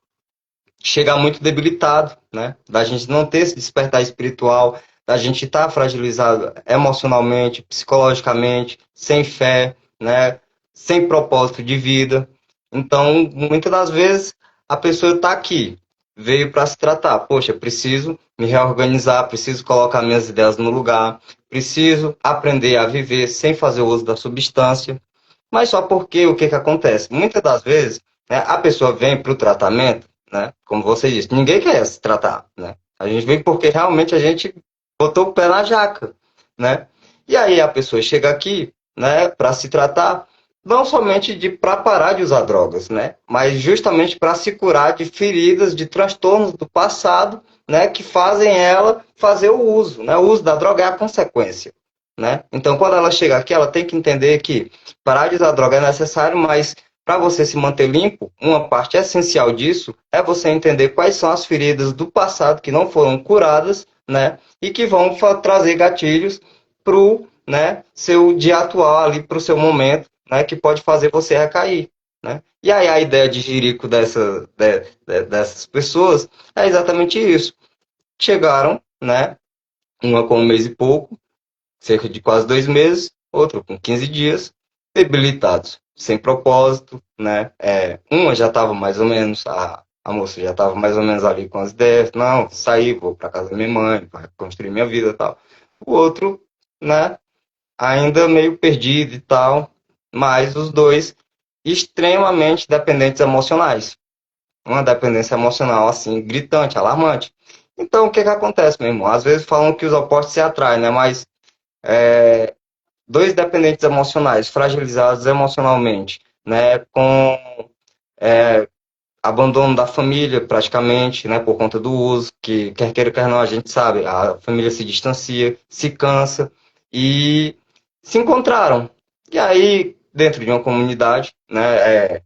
chegar muito debilitado, né, da gente não ter esse despertar espiritual, da gente estar fragilizado emocionalmente, psicologicamente, sem fé, né, sem propósito de vida. Então, muitas das vezes, a pessoa está aqui, veio para se tratar. Poxa, preciso me reorganizar, preciso colocar minhas ideias no lugar, preciso aprender a viver sem fazer uso da substância. Mas só porque o que acontece? Muitas das vezes, né, a pessoa vem para o tratamento, né, como você disse, ninguém quer se tratar, né? A gente vem porque realmente a gente botou o pé na jaca, né? E aí a pessoa chega aqui, né, para se tratar, não somente para parar de usar drogas, né, mas justamente para se curar de feridas, de transtornos do passado, né, que fazem ela fazer o uso, né? O uso da droga é a consequência, né? Então, quando ela chega aqui, ela tem que entender que parar de usar droga é necessário, mas para você se manter limpo, uma parte essencial disso é você entender quais são as feridas do passado que não foram curadas, né, e que vão trazer gatilhos para o, né, seu dia atual ali, para o seu momento, né, que pode fazer você recair, né? E aí a ideia de jirico dessas pessoas é exatamente isso. Chegaram, né, uma com 1 mês e pouco, cerca de quase 2 meses, outra com 15 dias, debilitados, sem propósito, né? Uma já estava mais ou menos, a moça já estava mais ou menos ali com as ideias, não, saí, vou para casa da minha mãe, para construir minha vida e tal. O outro, né, ainda meio perdido e tal, mas os dois extremamente dependentes emocionais. Uma dependência emocional, assim, gritante, alarmante. Então, o que acontece, meu irmão? Às vezes falam que os opostos se atraem, né? Mas dois dependentes emocionais, fragilizados emocionalmente, né? Com abandono da família, praticamente, né? Por conta do uso, que quer queira, quer não, a gente sabe, a família se distancia, se cansa e se encontraram. E aí, dentro de uma comunidade, né?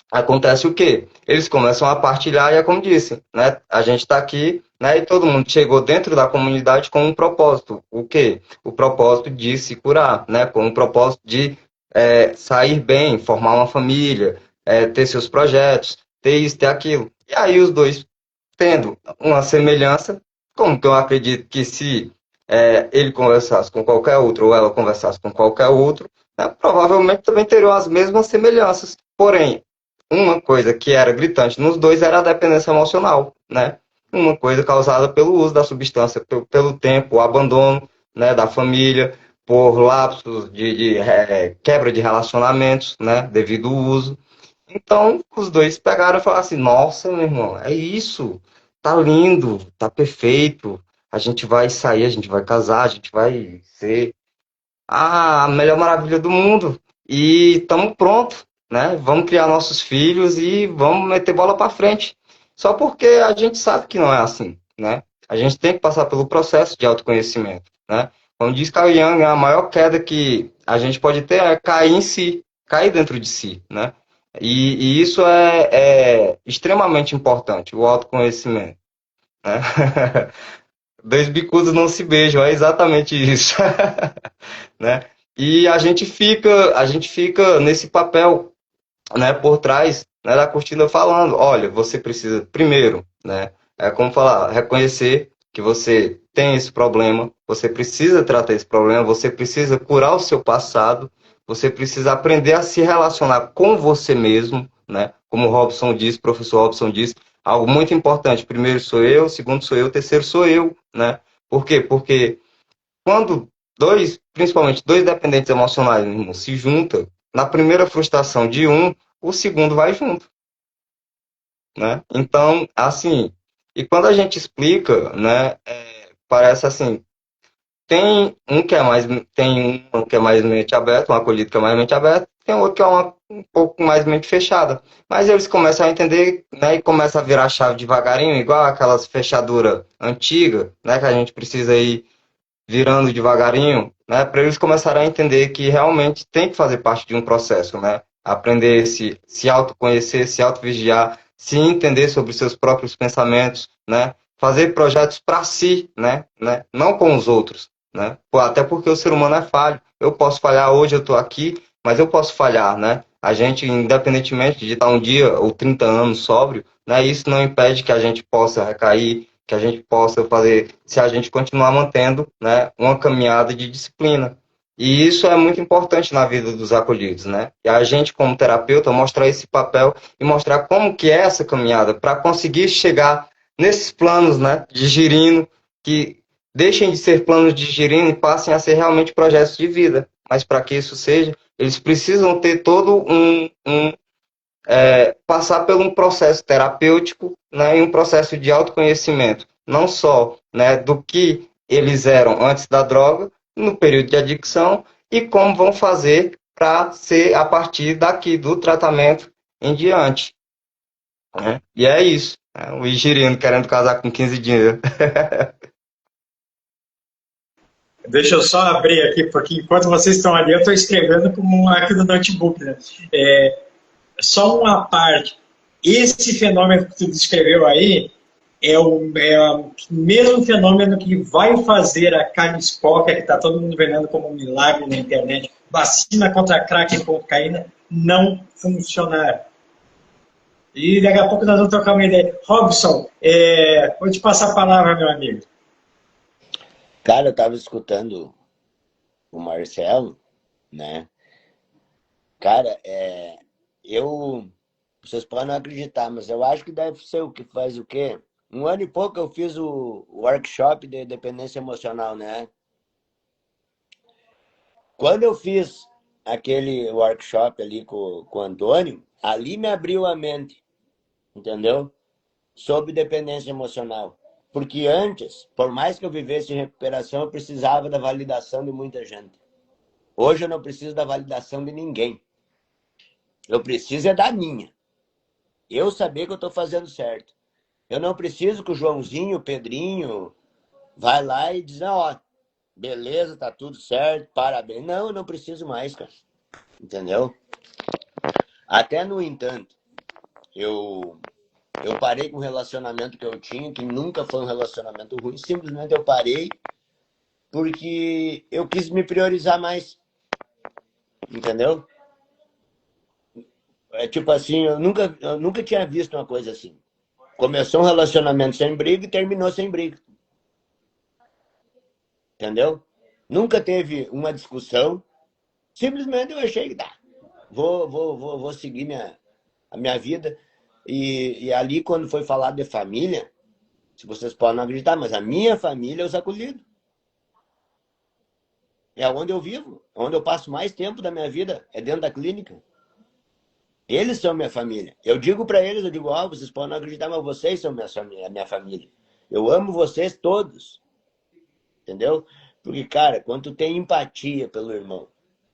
Acontece o quê? Eles começam a partilhar e é como disse, né? A gente está aqui, né? E todo mundo chegou dentro da comunidade com um propósito. O quê? O propósito de se curar, né? Com o propósito de sair bem, formar uma família, ter seus projetos, ter isso, ter aquilo. E aí os dois tendo uma semelhança, como que eu acredito que se ele conversasse com qualquer outro ou ela conversasse com qualquer outro, né, provavelmente também teriam as mesmas semelhanças. Porém, uma coisa que era gritante nos dois era a dependência emocional, né? Uma coisa causada pelo uso da substância, pelo tempo, o abandono, né, da família, por lapsos de quebra de relacionamentos, né, devido ao uso. Então, os dois pegaram e falaram assim: nossa, meu irmão, é isso, tá lindo, tá perfeito, a gente vai sair, a gente vai casar, a gente vai ser a melhor maravilha do mundo. E estamos prontos, né? Vamos criar nossos filhos e vamos meter bola para frente. Só porque a gente sabe que não é assim, né? A gente tem que passar pelo processo de autoconhecimento, né? Como diz Carl Jung, a maior queda que a gente pode ter é cair em si, cair dentro de si, né? E isso é extremamente importante, o autoconhecimento, né? Dois bicudos não se beijam, é exatamente isso. Né? E a gente fica nesse papel, né, por trás, né, da cortina falando, olha, você precisa primeiro, né, é como falar, reconhecer que você tem esse problema, você precisa tratar esse problema, você precisa curar o seu passado, você precisa aprender a se relacionar com você mesmo, né, como o Robson diz, professor Robson diz, algo muito importante, primeiro sou eu, segundo sou eu, terceiro sou eu, né? Por quê? Porque quando principalmente dois dependentes emocionais, meu irmão, se juntam, na primeira frustração de um, o segundo vai junto, né? Então, assim, e quando a gente explica, né, parece assim, tem um que é mais mente aberta, um acolhido que é mais mente aberta, tem outro que é um pouco mais mente fechada. Mas eles começam a entender, né, e começam a virar a chave devagarinho, igual aquelas fechaduras antigas, né, que a gente precisa ir virando devagarinho, né, para eles começarem a entender que realmente tem que fazer parte de um processo, né? Aprender se autoconhecer, se autovigiar, se entender sobre seus próprios pensamentos, né? Fazer projetos para si, né? Não com os outros, né? Até porque o ser humano é falho. Eu posso falhar hoje, eu estou aqui, mas eu posso falhar, né? A gente, independentemente de estar um dia ou 30 anos sóbrio, né? Isso não impede que a gente possa recair, que a gente possa fazer, se a gente continuar mantendo, né, uma caminhada de disciplina. E isso é muito importante na vida dos acolhidos, né? E a gente, como terapeuta, mostrar esse papel e mostrar como que é essa caminhada para conseguir chegar nesses planos, né, de girino, que deixem de ser planos de girino e passem a ser realmente projetos de vida. Mas para que isso seja, eles precisam ter todo passar por um processo terapêutico, né, e um processo de autoconhecimento, não só, né, do que eles eram antes da droga, no período de adicção, e como vão fazer para ser a partir daqui do tratamento em diante. Né? E é isso. Né? O Igirino querendo casar com 15 dias. Deixa eu só abrir aqui, porque enquanto vocês estão ali, eu estou escrevendo como aqui no notebook. Né? Só uma parte. Esse fenômeno que tu descreveu aí é o mesmo fenômeno que vai fazer a carne espoca, que está todo mundo vendendo como um milagre na internet, vacina contra crack e cocaína, não funcionar. E daqui a pouco nós vamos trocar uma ideia. Robson, vou te passar a palavra, meu amigo. Cara, eu tava escutando o Marcelo, né? Cara, vocês podem não acreditar, mas eu acho que deve ser o que faz o quê? 1 ano e pouco eu fiz o workshop de dependência emocional, né? Quando eu fiz aquele workshop ali com o Antônio, ali me abriu a mente, entendeu? Sobre dependência emocional. Porque antes, por mais que eu vivesse em recuperação, eu precisava da validação de muita gente. Hoje eu não preciso da validação de ninguém. Eu preciso é da minha. Eu saber que eu estou fazendo certo. Eu não preciso que o Joãozinho, o Pedrinho, vai lá e diz, ó, beleza, tá tudo certo, parabéns. Não, eu não preciso mais, cara. Entendeu? Até no entanto, eu parei com um relacionamento que eu tinha, que nunca foi um relacionamento ruim, simplesmente eu parei porque eu quis me priorizar mais. Entendeu? É tipo assim, eu nunca tinha visto uma coisa assim. Começou um relacionamento sem briga e terminou sem briga. Entendeu? Nunca teve uma discussão. Simplesmente eu achei que tá. Vou seguir a minha vida. E ali, quando foi falar de família, se vocês podem não acreditar, mas a minha família é os acolhidos. É onde eu vivo, é onde eu passo mais tempo da minha vida, é dentro da clínica. Eles são minha família. Eu digo para eles, eu digo, ó, vocês podem não acreditar, mas vocês são a minha família. Eu amo vocês todos. Entendeu? Porque, cara, quando tu tem empatia pelo irmão,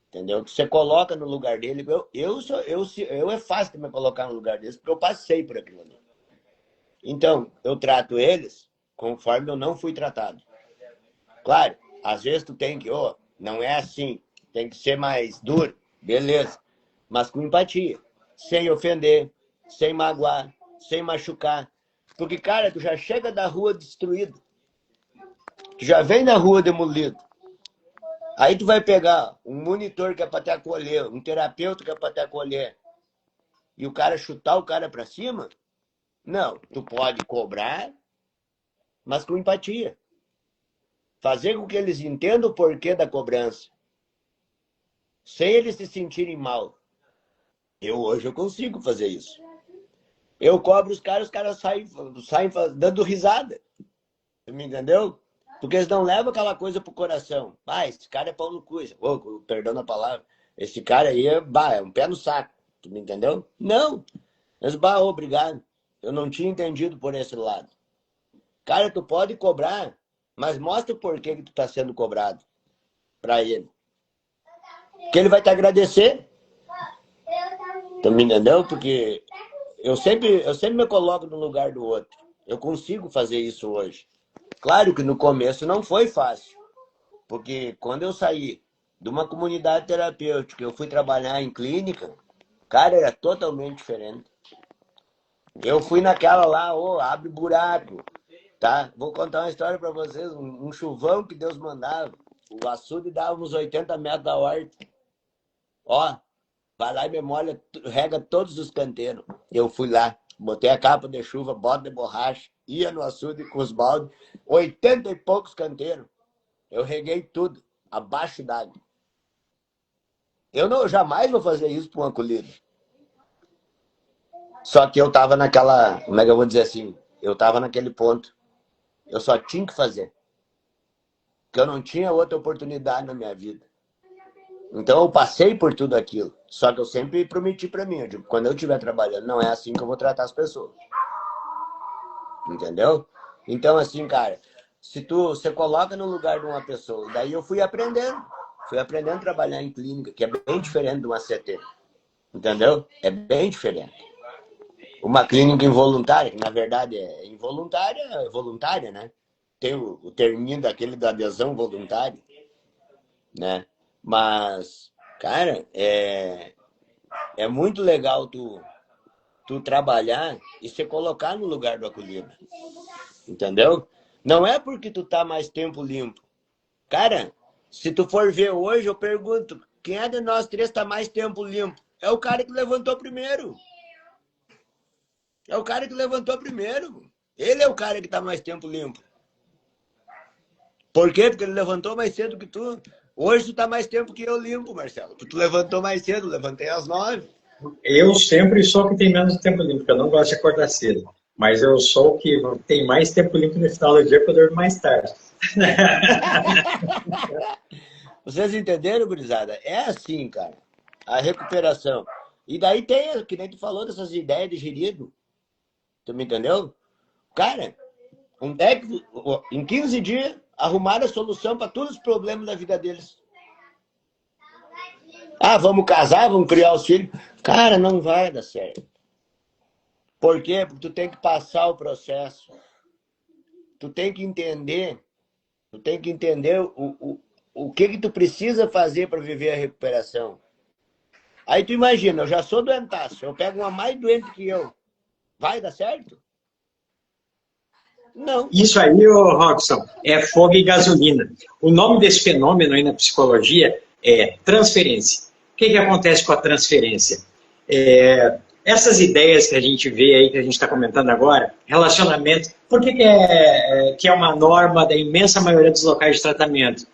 entendeu? Você coloca no lugar dele. Eu é fácil me colocar no lugar deles, porque eu passei por aquilo ali. Então, eu trato eles conforme eu não fui tratado. Claro, às vezes tu tem que, não é assim, tem que ser mais duro, beleza. Mas com empatia, sem ofender, sem magoar, sem machucar. Porque, cara, tu já chega da rua destruído. Tu já vem da rua demolido. Aí tu vai pegar um monitor que é para te acolher, um terapeuta que é para te acolher, e o cara chutar o cara para cima? Não, tu pode cobrar, mas com empatia. Fazer com que eles entendam o porquê da cobrança. Sem eles se sentirem mal. Hoje eu consigo fazer isso. Eu cobro os caras saem dando risada. Me entendeu? Porque eles não levam aquela coisa pro coração. Esse cara é pau no cu. Perdão a palavra. Esse cara aí é um pé no saco. Tu me entendeu? Não. Eles, obrigado. Eu não tinha entendido por esse lado. Cara, tu pode cobrar, mas mostra o porquê que tu tá sendo cobrado para ele. Que ele vai te agradecer. Tu me entendeu? Porque eu sempre me coloco no lugar do outro. Eu consigo fazer isso hoje. Claro que no começo não foi fácil. Porque quando eu saí de uma comunidade terapêutica, eu fui trabalhar em clínica, cara, era totalmente diferente. Eu fui naquela lá, abre buraco, tá? Vou contar uma história para vocês, um chuvão que Deus mandava. O açude dava uns 80 metros da horta. Vai lá e me molha, rega todos os canteiros. Eu fui lá, botei a capa de chuva, bota de borracha, ia no açude com os baldes, 80 e poucos canteiros. Eu reguei tudo, abaixo d'água. Eu jamais vou fazer isso para uma acolhida. Só que eu tava naquela, como é que eu vou dizer assim? Eu tava naquele ponto. Eu só tinha que fazer. Porque eu não tinha outra oportunidade na minha vida. Então eu passei por tudo aquilo. Só que eu sempre prometi para mim, eu digo, quando eu estiver trabalhando, não é assim que eu vou tratar as pessoas. Entendeu? Então assim, cara, se você coloca no lugar de uma pessoa, daí eu fui aprendendo a trabalhar em clínica, que é bem diferente de uma CT. Entendeu? É bem diferente. Uma clínica involuntária, que na verdade é involuntária, é voluntária, né? Tem o terminho daquele da adesão voluntária, né? Mas, cara, é muito legal tu trabalhar e se colocar no lugar do acolhido. Entendeu? Não é porque tu tá mais tempo limpo. Cara, se tu for ver hoje, eu pergunto, quem é de nós três tá mais tempo limpo? É o cara que levantou primeiro. É o cara que levantou primeiro. Ele é o cara que tá mais tempo limpo. Por quê? Porque ele levantou mais cedo que tu. Hoje tu tá mais tempo que eu limpo, Marcelo. Tu levantou mais cedo, levantei às 9. Eu sempre sou o que tem menos tempo limpo, porque eu não gosto de acordar cedo. Mas eu sou o que tem mais tempo limpo no final do dia, porque eu durmo mais tarde. Vocês entenderam, gurizada? É assim, cara. A recuperação. E daí tem, que nem tu falou, dessas ideias de gerido. Tu me entendeu? Cara, em 15 dias, arrumaram a solução para todos os problemas da vida deles. Vamos casar, vamos criar os filhos. Cara, não vai dar certo. Por quê? Porque tu tem que passar o processo. Tu tem que entender o que tu precisa fazer para viver a recuperação. Aí tu imagina, eu já sou doentaço, eu pego uma mais doente que eu. Vai dar certo? Não. Isso aí, Robson, é fogo e gasolina. O nome desse fenômeno aí na psicologia é transferência. O que acontece com a transferência? Essas ideias que a gente vê aí, que a gente está comentando agora, relacionamento, por que é uma norma da imensa maioria dos locais de tratamento?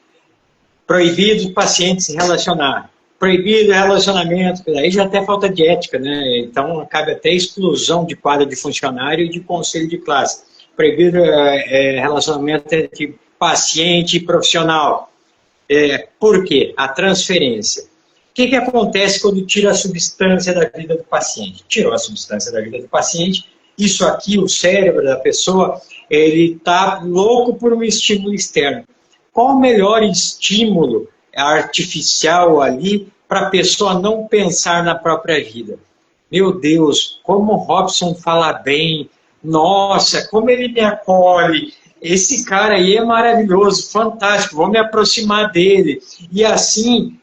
Proibido o paciente se relacionar. Proibido relacionamento, aí já até falta de ética, né? Então, cabe até exclusão de quadro de funcionário e de conselho de classe. Proibido relacionamento entre paciente e profissional. Por quê? A transferência. O que acontece quando tira a substância da vida do paciente? Tirou a substância da vida do paciente, isso aqui, o cérebro da pessoa, ele está louco por um estímulo externo. Qual o melhor estímulo artificial ali para a pessoa não pensar na própria vida? Meu Deus, como o Robson fala bem, nossa, como ele me acolhe, esse cara aí é maravilhoso, fantástico, vou me aproximar dele. E assim,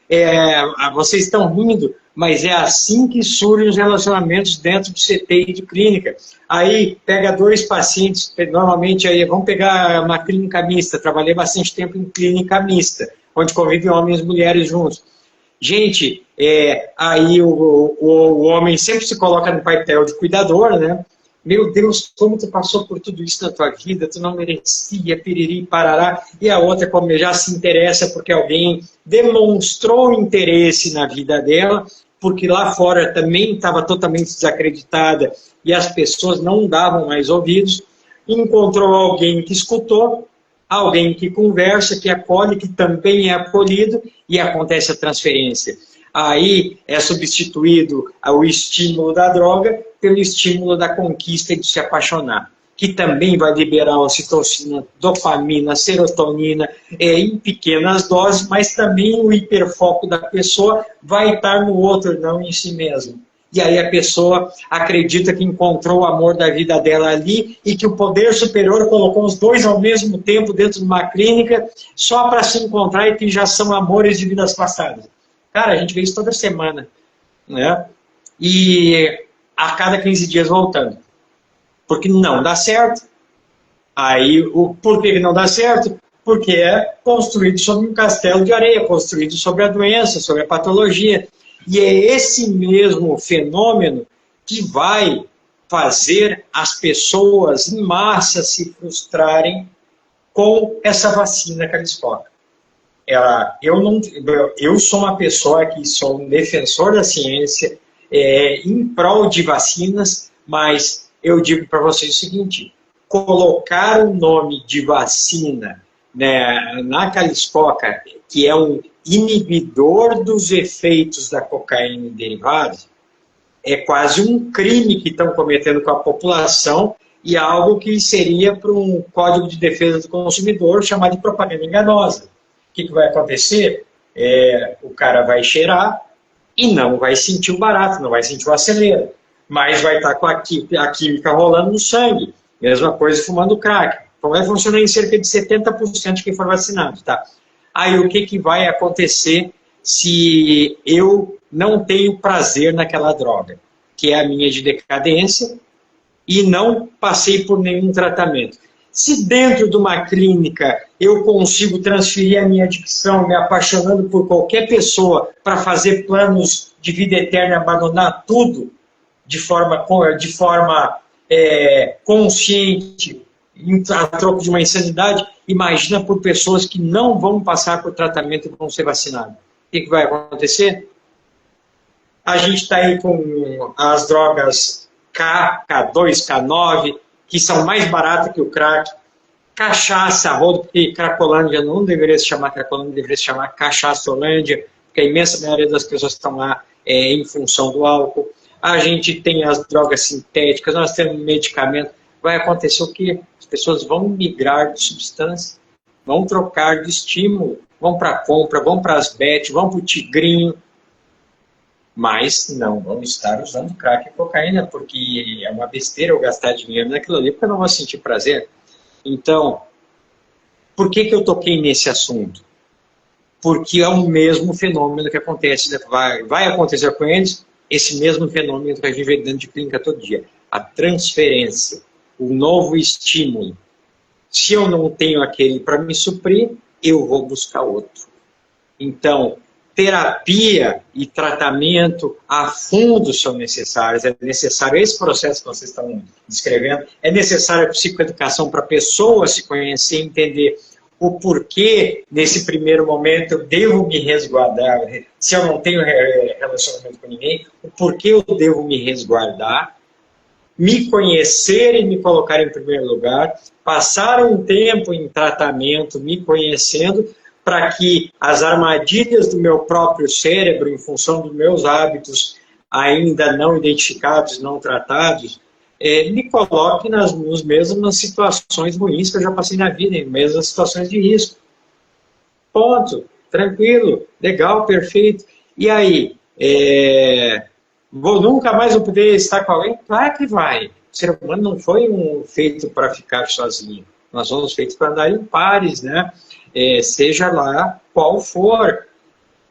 vocês estão rindo, mas é assim que surgem os relacionamentos dentro do CT e de clínica. Aí pega 2 pacientes, normalmente aí vamos pegar uma clínica mista, trabalhei bastante tempo em clínica mista, onde convivem homens e mulheres juntos. Gente, aí o homem sempre se coloca no papel de cuidador, né? Meu Deus, como tu passou por tudo isso na tua vida, tu não merecia, piriri, parará. E a outra, como já se interessa porque alguém demonstrou interesse na vida dela, porque lá fora também estava totalmente desacreditada e as pessoas não davam mais ouvidos, encontrou alguém que escutou, alguém que conversa, que acolhe, que também é acolhido, e acontece a transferência. Aí é substituído o estímulo da droga pelo estímulo da conquista de se apaixonar, que também vai liberar ocitocina, dopamina, serotonina, em pequenas doses, mas também o hiperfoco da pessoa vai estar no outro, não em si mesmo. E aí a pessoa acredita que encontrou o amor da vida dela ali e que o poder superior colocou os 2 ao mesmo tempo dentro de uma clínica só para se encontrar e que já são amores de vidas passadas. Cara, a gente vê isso toda semana, né? E a cada 15 dias voltando. Porque não dá certo. Aí, por que não dá certo? Porque é construído sobre um castelo de areia, construído sobre a doença, sobre a patologia. E é esse mesmo fenômeno que vai fazer as pessoas em massa se frustrarem com essa vacina que eles colocam. Eu sou uma pessoa que sou um defensor da ciência, em prol de vacinas, mas eu digo para vocês o seguinte: colocar o nome de vacina, né, na Caliscoca, que é um inibidor dos efeitos da cocaína e derivados, é quase um crime que estão cometendo com a população e algo que seria para um Código de Defesa do Consumidor chamado de propaganda enganosa. O que vai acontecer? O cara vai cheirar e não vai sentir o barato, não vai sentir o acelero, mas vai estar com a química rolando no sangue. Mesma coisa fumando crack. Então vai funcionar em cerca de 70% de quem for vacinado. Tá? Aí o que vai acontecer se eu não tenho prazer naquela droga? Que é a minha de decadência e não passei por nenhum tratamento. Se dentro de uma clínica eu consigo transferir a minha adicção, me apaixonando por qualquer pessoa para fazer planos de vida eterna e abandonar tudo de forma consciente, a troco de uma insanidade, imagina por pessoas que não vão passar por tratamento e vão ser vacinadas. O que vai acontecer? A gente está aí com as drogas K, K2, K9, que são mais baratas que o crack, cachaça, rodo, porque Cracolândia não deveria se chamar Cracolândia, deveria se chamar Cachaçolândia, porque a imensa maioria das pessoas estão lá em função do álcool. A gente tem as drogas sintéticas, nós temos medicamento. Vai acontecer o quê? As pessoas vão migrar de substância, vão trocar de estímulo, vão para a compra, vão para as bets, vão para o tigrinho, mas não vão estar usando crack e cocaína, porque é uma besteira eu gastar dinheiro naquilo ali, porque eu não vou sentir prazer. Então, por que eu toquei nesse assunto? Porque é o mesmo fenômeno que acontece, vai acontecer com eles, esse mesmo fenômeno que a gente vê dentro de clínica todo dia. A transferência, o novo estímulo. Se eu não tenho aquele para me suprir, eu vou buscar outro. Então, terapia e tratamento a fundo são necessários. É necessário esse processo que vocês estão descrevendo. É necessária a psicoeducação para a pessoa se conhecer, entender o porquê, nesse primeiro momento, eu devo me resguardar. Se eu não tenho relacionamento com ninguém, o porquê eu devo me resguardar, me conhecer e me colocar em primeiro lugar, passar um tempo em tratamento, me conhecendo, para que as armadilhas do meu próprio cérebro, em função dos meus hábitos ainda não identificados, não tratados, me coloquem nas mesmas situações ruins que eu já passei na vida, em mesmas situações de risco. Ponto. Tranquilo, legal, perfeito. E aí, vou nunca mais vou poder estar com alguém? Claro que vai. O ser humano não foi feito para ficar sozinho. Nós somos feitos para andar em pares, né? Seja lá qual for.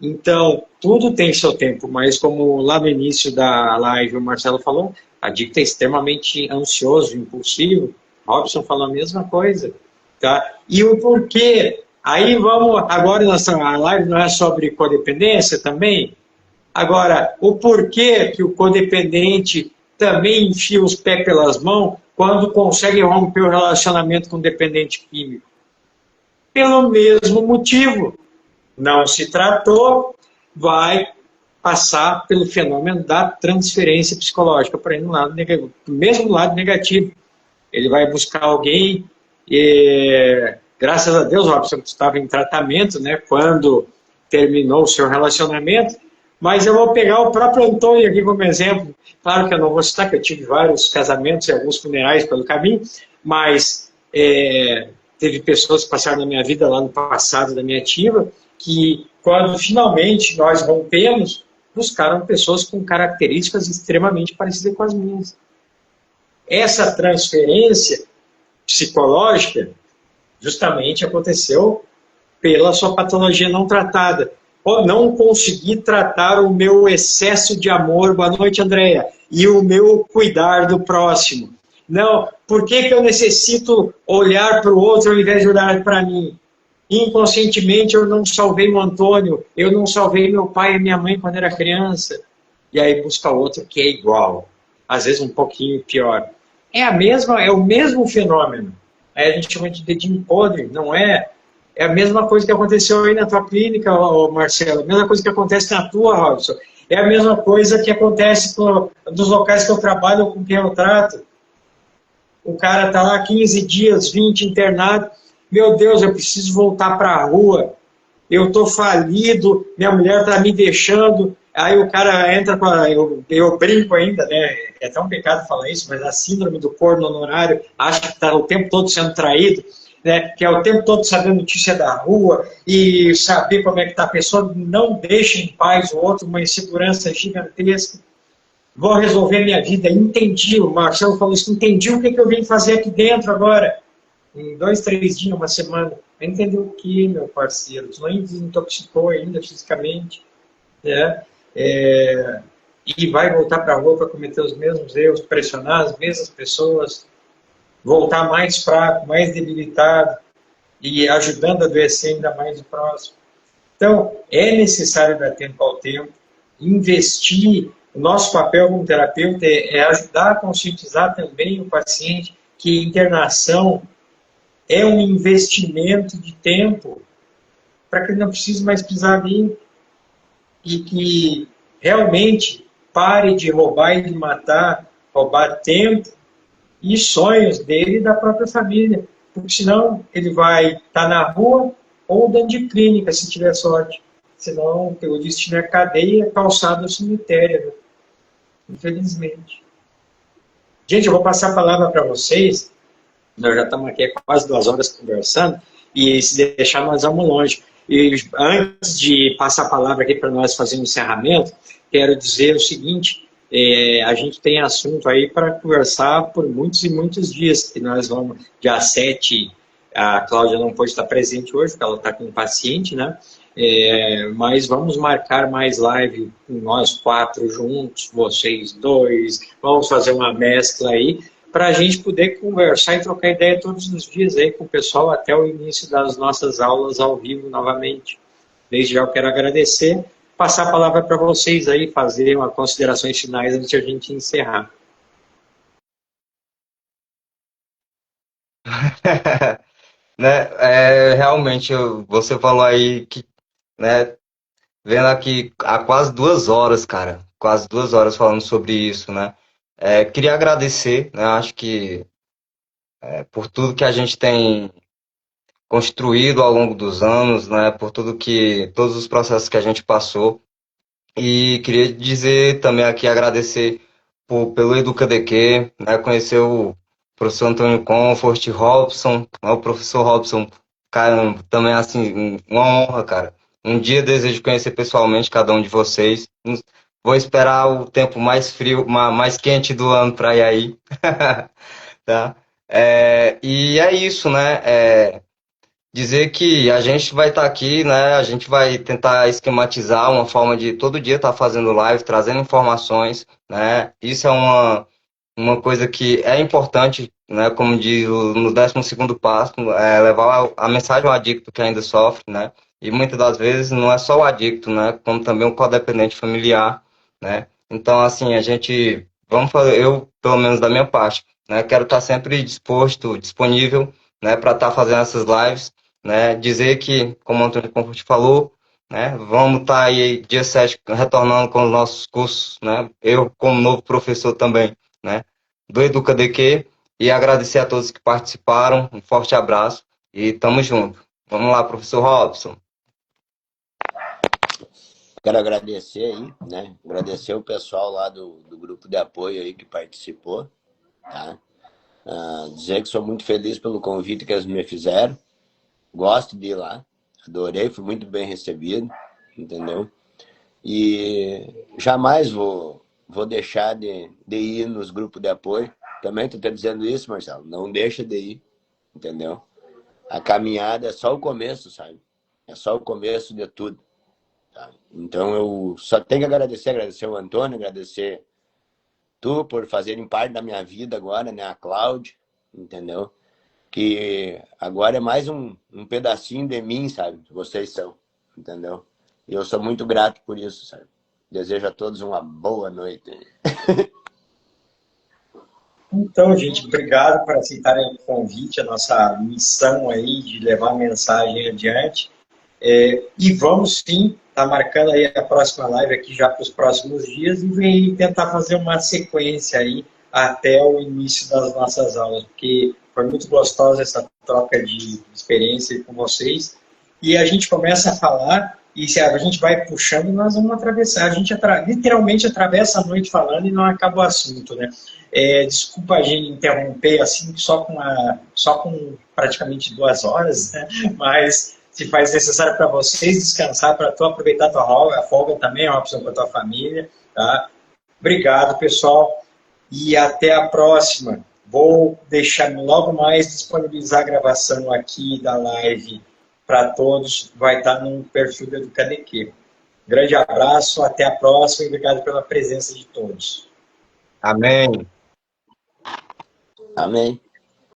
Então, tudo tem seu tempo, mas como lá no início da live o Marcelo falou, a Dica é extremamente ansioso, impulsivo. Robson falou a mesma coisa. Tá? E o porquê? Aí vamos, agora a live não é sobre codependência também? Agora, o porquê que o codependente também enfia os pés pelas mãos quando consegue romper o relacionamento com o dependente químico? Pelo mesmo motivo. Não se tratou, vai passar pelo fenômeno da transferência psicológica, para ir no lado negativo, mesmo lado negativo. Ele vai buscar alguém, e, graças a Deus, Robson, você estava em tratamento, né, quando terminou o seu relacionamento, mas eu vou pegar o próprio Antônio aqui como exemplo. Claro que eu não vou citar, que eu tive vários casamentos e alguns funerais pelo caminho, mas teve pessoas que passaram na minha vida lá no passado da minha ativa, que quando finalmente nós rompemos, buscaram pessoas com características extremamente parecidas com as minhas. Essa transferência psicológica justamente aconteceu pela sua patologia não tratada. Ou não conseguir tratar o meu excesso de amor, boa noite, Andréia, e o meu cuidar do próximo. Não, por que eu necessito olhar para o outro ao invés de olhar para mim? Inconscientemente eu não salvei o Antônio, eu não salvei meu pai e minha mãe quando era criança. E aí busca outro que é igual, às vezes um pouquinho pior. É o mesmo fenômeno. Aí a gente chama de dedinho podre, não é? É a mesma coisa que aconteceu aí na tua clínica, Marcelo, a mesma coisa que acontece na tua, Robson. É a mesma coisa que acontece nos locais que eu trabalho ou com quem eu trato. O cara está lá 15 dias, 20 internado. Meu Deus, eu preciso voltar para a rua. Eu estou falido, minha mulher está me deixando. Aí o cara entra com eu brinco ainda, né? É até um pecado falar isso, mas a síndrome do corno honorário, acho que está o tempo todo sendo traído, né? Que é o tempo todo sabendo notícia da rua e saber como é que está a pessoa, não deixa em paz o outro, uma insegurança gigantesca. Vou resolver minha vida, entendi, o Marcelo falou isso, entendi o que eu vim fazer aqui dentro agora. Em 2, 3 dias, uma semana. Entendeu o que, meu parceiro? Tu não desintoxicou ainda fisicamente, né? E vai voltar para a rua para cometer os mesmos erros, pressionar as mesmas pessoas, voltar mais fraco, mais debilitado e ajudando a adoecer ainda mais o próximo. Então, é necessário dar tempo ao tempo, investir. O nosso papel como terapeuta é ajudar a conscientizar também o paciente que internação é um investimento de tempo para que ele não precise mais pisar ali e que realmente pare de roubar e de matar, roubar tempo e sonhos dele e da própria família. Porque senão ele vai estar na rua ou dentro de clínica, se tiver sorte. Senão o destino é cadeia, calçado ou cemitério. Né? Infelizmente. Gente, eu vou passar a palavra para vocês. Nós já estamos aqui há quase 2 horas conversando, e se deixar nós vamos longe. E antes de passar a palavra aqui para nós fazer um encerramento, quero dizer o seguinte, a gente tem assunto aí para conversar por muitos e muitos dias, que nós vamos, dia 7, a Cláudia não pôde estar presente hoje, porque ela está com um paciente, né? Mas vamos marcar mais live com nós 4 juntos, vocês 2, vamos fazer uma mescla aí, para a gente poder conversar e trocar ideia todos os dias aí com o pessoal até o início das nossas aulas ao vivo novamente. Desde já eu quero agradecer, passar a palavra para vocês aí, fazer uma considerações finais antes de a gente encerrar. Né, realmente, você falou aí que, né, vendo aqui há quase 2 horas, cara, quase 2 horas falando sobre isso, né? Queria agradecer, né? Acho que por tudo que a gente tem construído ao longo dos anos, né, por todos os processos que a gente passou. E queria dizer também aqui, agradecer pelo EducaDQ, né, conhecer o professor Antônio Comfort, Robson, né, o professor Robson, cara, também assim, uma honra, cara. Um dia desejo conhecer pessoalmente cada um de vocês. Vou esperar o tempo mais frio, mais quente do ano para ir aí. Tá? E é isso, né? Dizer que a gente vai estar aqui, né? A gente vai tentar esquematizar uma forma de todo dia estar fazendo live, trazendo informações, né? Isso é uma coisa que é importante, né? Como diz no 12º passo, levar a mensagem ao adicto que ainda sofre, né? E muitas das vezes não é só o adicto, né? Como também o codependente familiar, né? Então, assim, vamos fazer, eu, pelo menos da minha parte, né? Quero estar sempre disposto, disponível, né? Para estar fazendo essas lives, né? Dizer que, como o Antônio Comfort falou, né? Vamos estar aí dia 7 retornando com os nossos cursos, né? Eu, como novo professor também, né? Do EducaDQ, e agradecer a todos que participaram. Um forte abraço e tamo junto. Vamos lá, professor Robson. Quero agradecer aí, né? Agradecer o pessoal lá do grupo de apoio aí que participou, tá? Dizer que sou muito feliz pelo convite que eles me fizeram. Gosto de ir lá. Adorei, fui muito bem recebido, entendeu? E jamais vou deixar de ir nos grupos de apoio. Também estou te dizendo isso, Marcelo. Não deixa de ir, entendeu? A caminhada é só o começo, sabe? É só o começo de tudo. Tá? Então eu só tenho que agradecer o Antônio, agradecer tu por fazerem parte da minha vida agora, né? A Cláudia, entendeu? Que agora é mais um pedacinho de mim, sabe? Que vocês são, entendeu? E eu sou muito grato por isso, sabe? Desejo a todos uma boa noite. Então, gente, obrigado por aceitarem o convite, a nossa missão aí de levar a mensagem adiante. E vamos sim, tá marcando aí a próxima live aqui já para os próximos dias e vem tentar fazer uma sequência aí até o início das nossas aulas, porque foi muito gostosa essa troca de experiência com vocês. E a gente começa a falar e se a gente vai puxando, nós vamos atravessar. A gente literalmente atravessa a noite falando e não acaba o assunto, né? Desculpa a gente interromper assim só com praticamente 2 horas, né? Mas se faz necessário para vocês descansar, para tu aproveitar a tua folga também é uma opção para tua família, tá? Obrigado, pessoal, e até a próxima. Vou deixar logo mais disponibilizar a gravação aqui da live para todos, vai estar no perfil do EducaDQ. Grande abraço, até a próxima e obrigado pela presença de todos. Amém. Amém.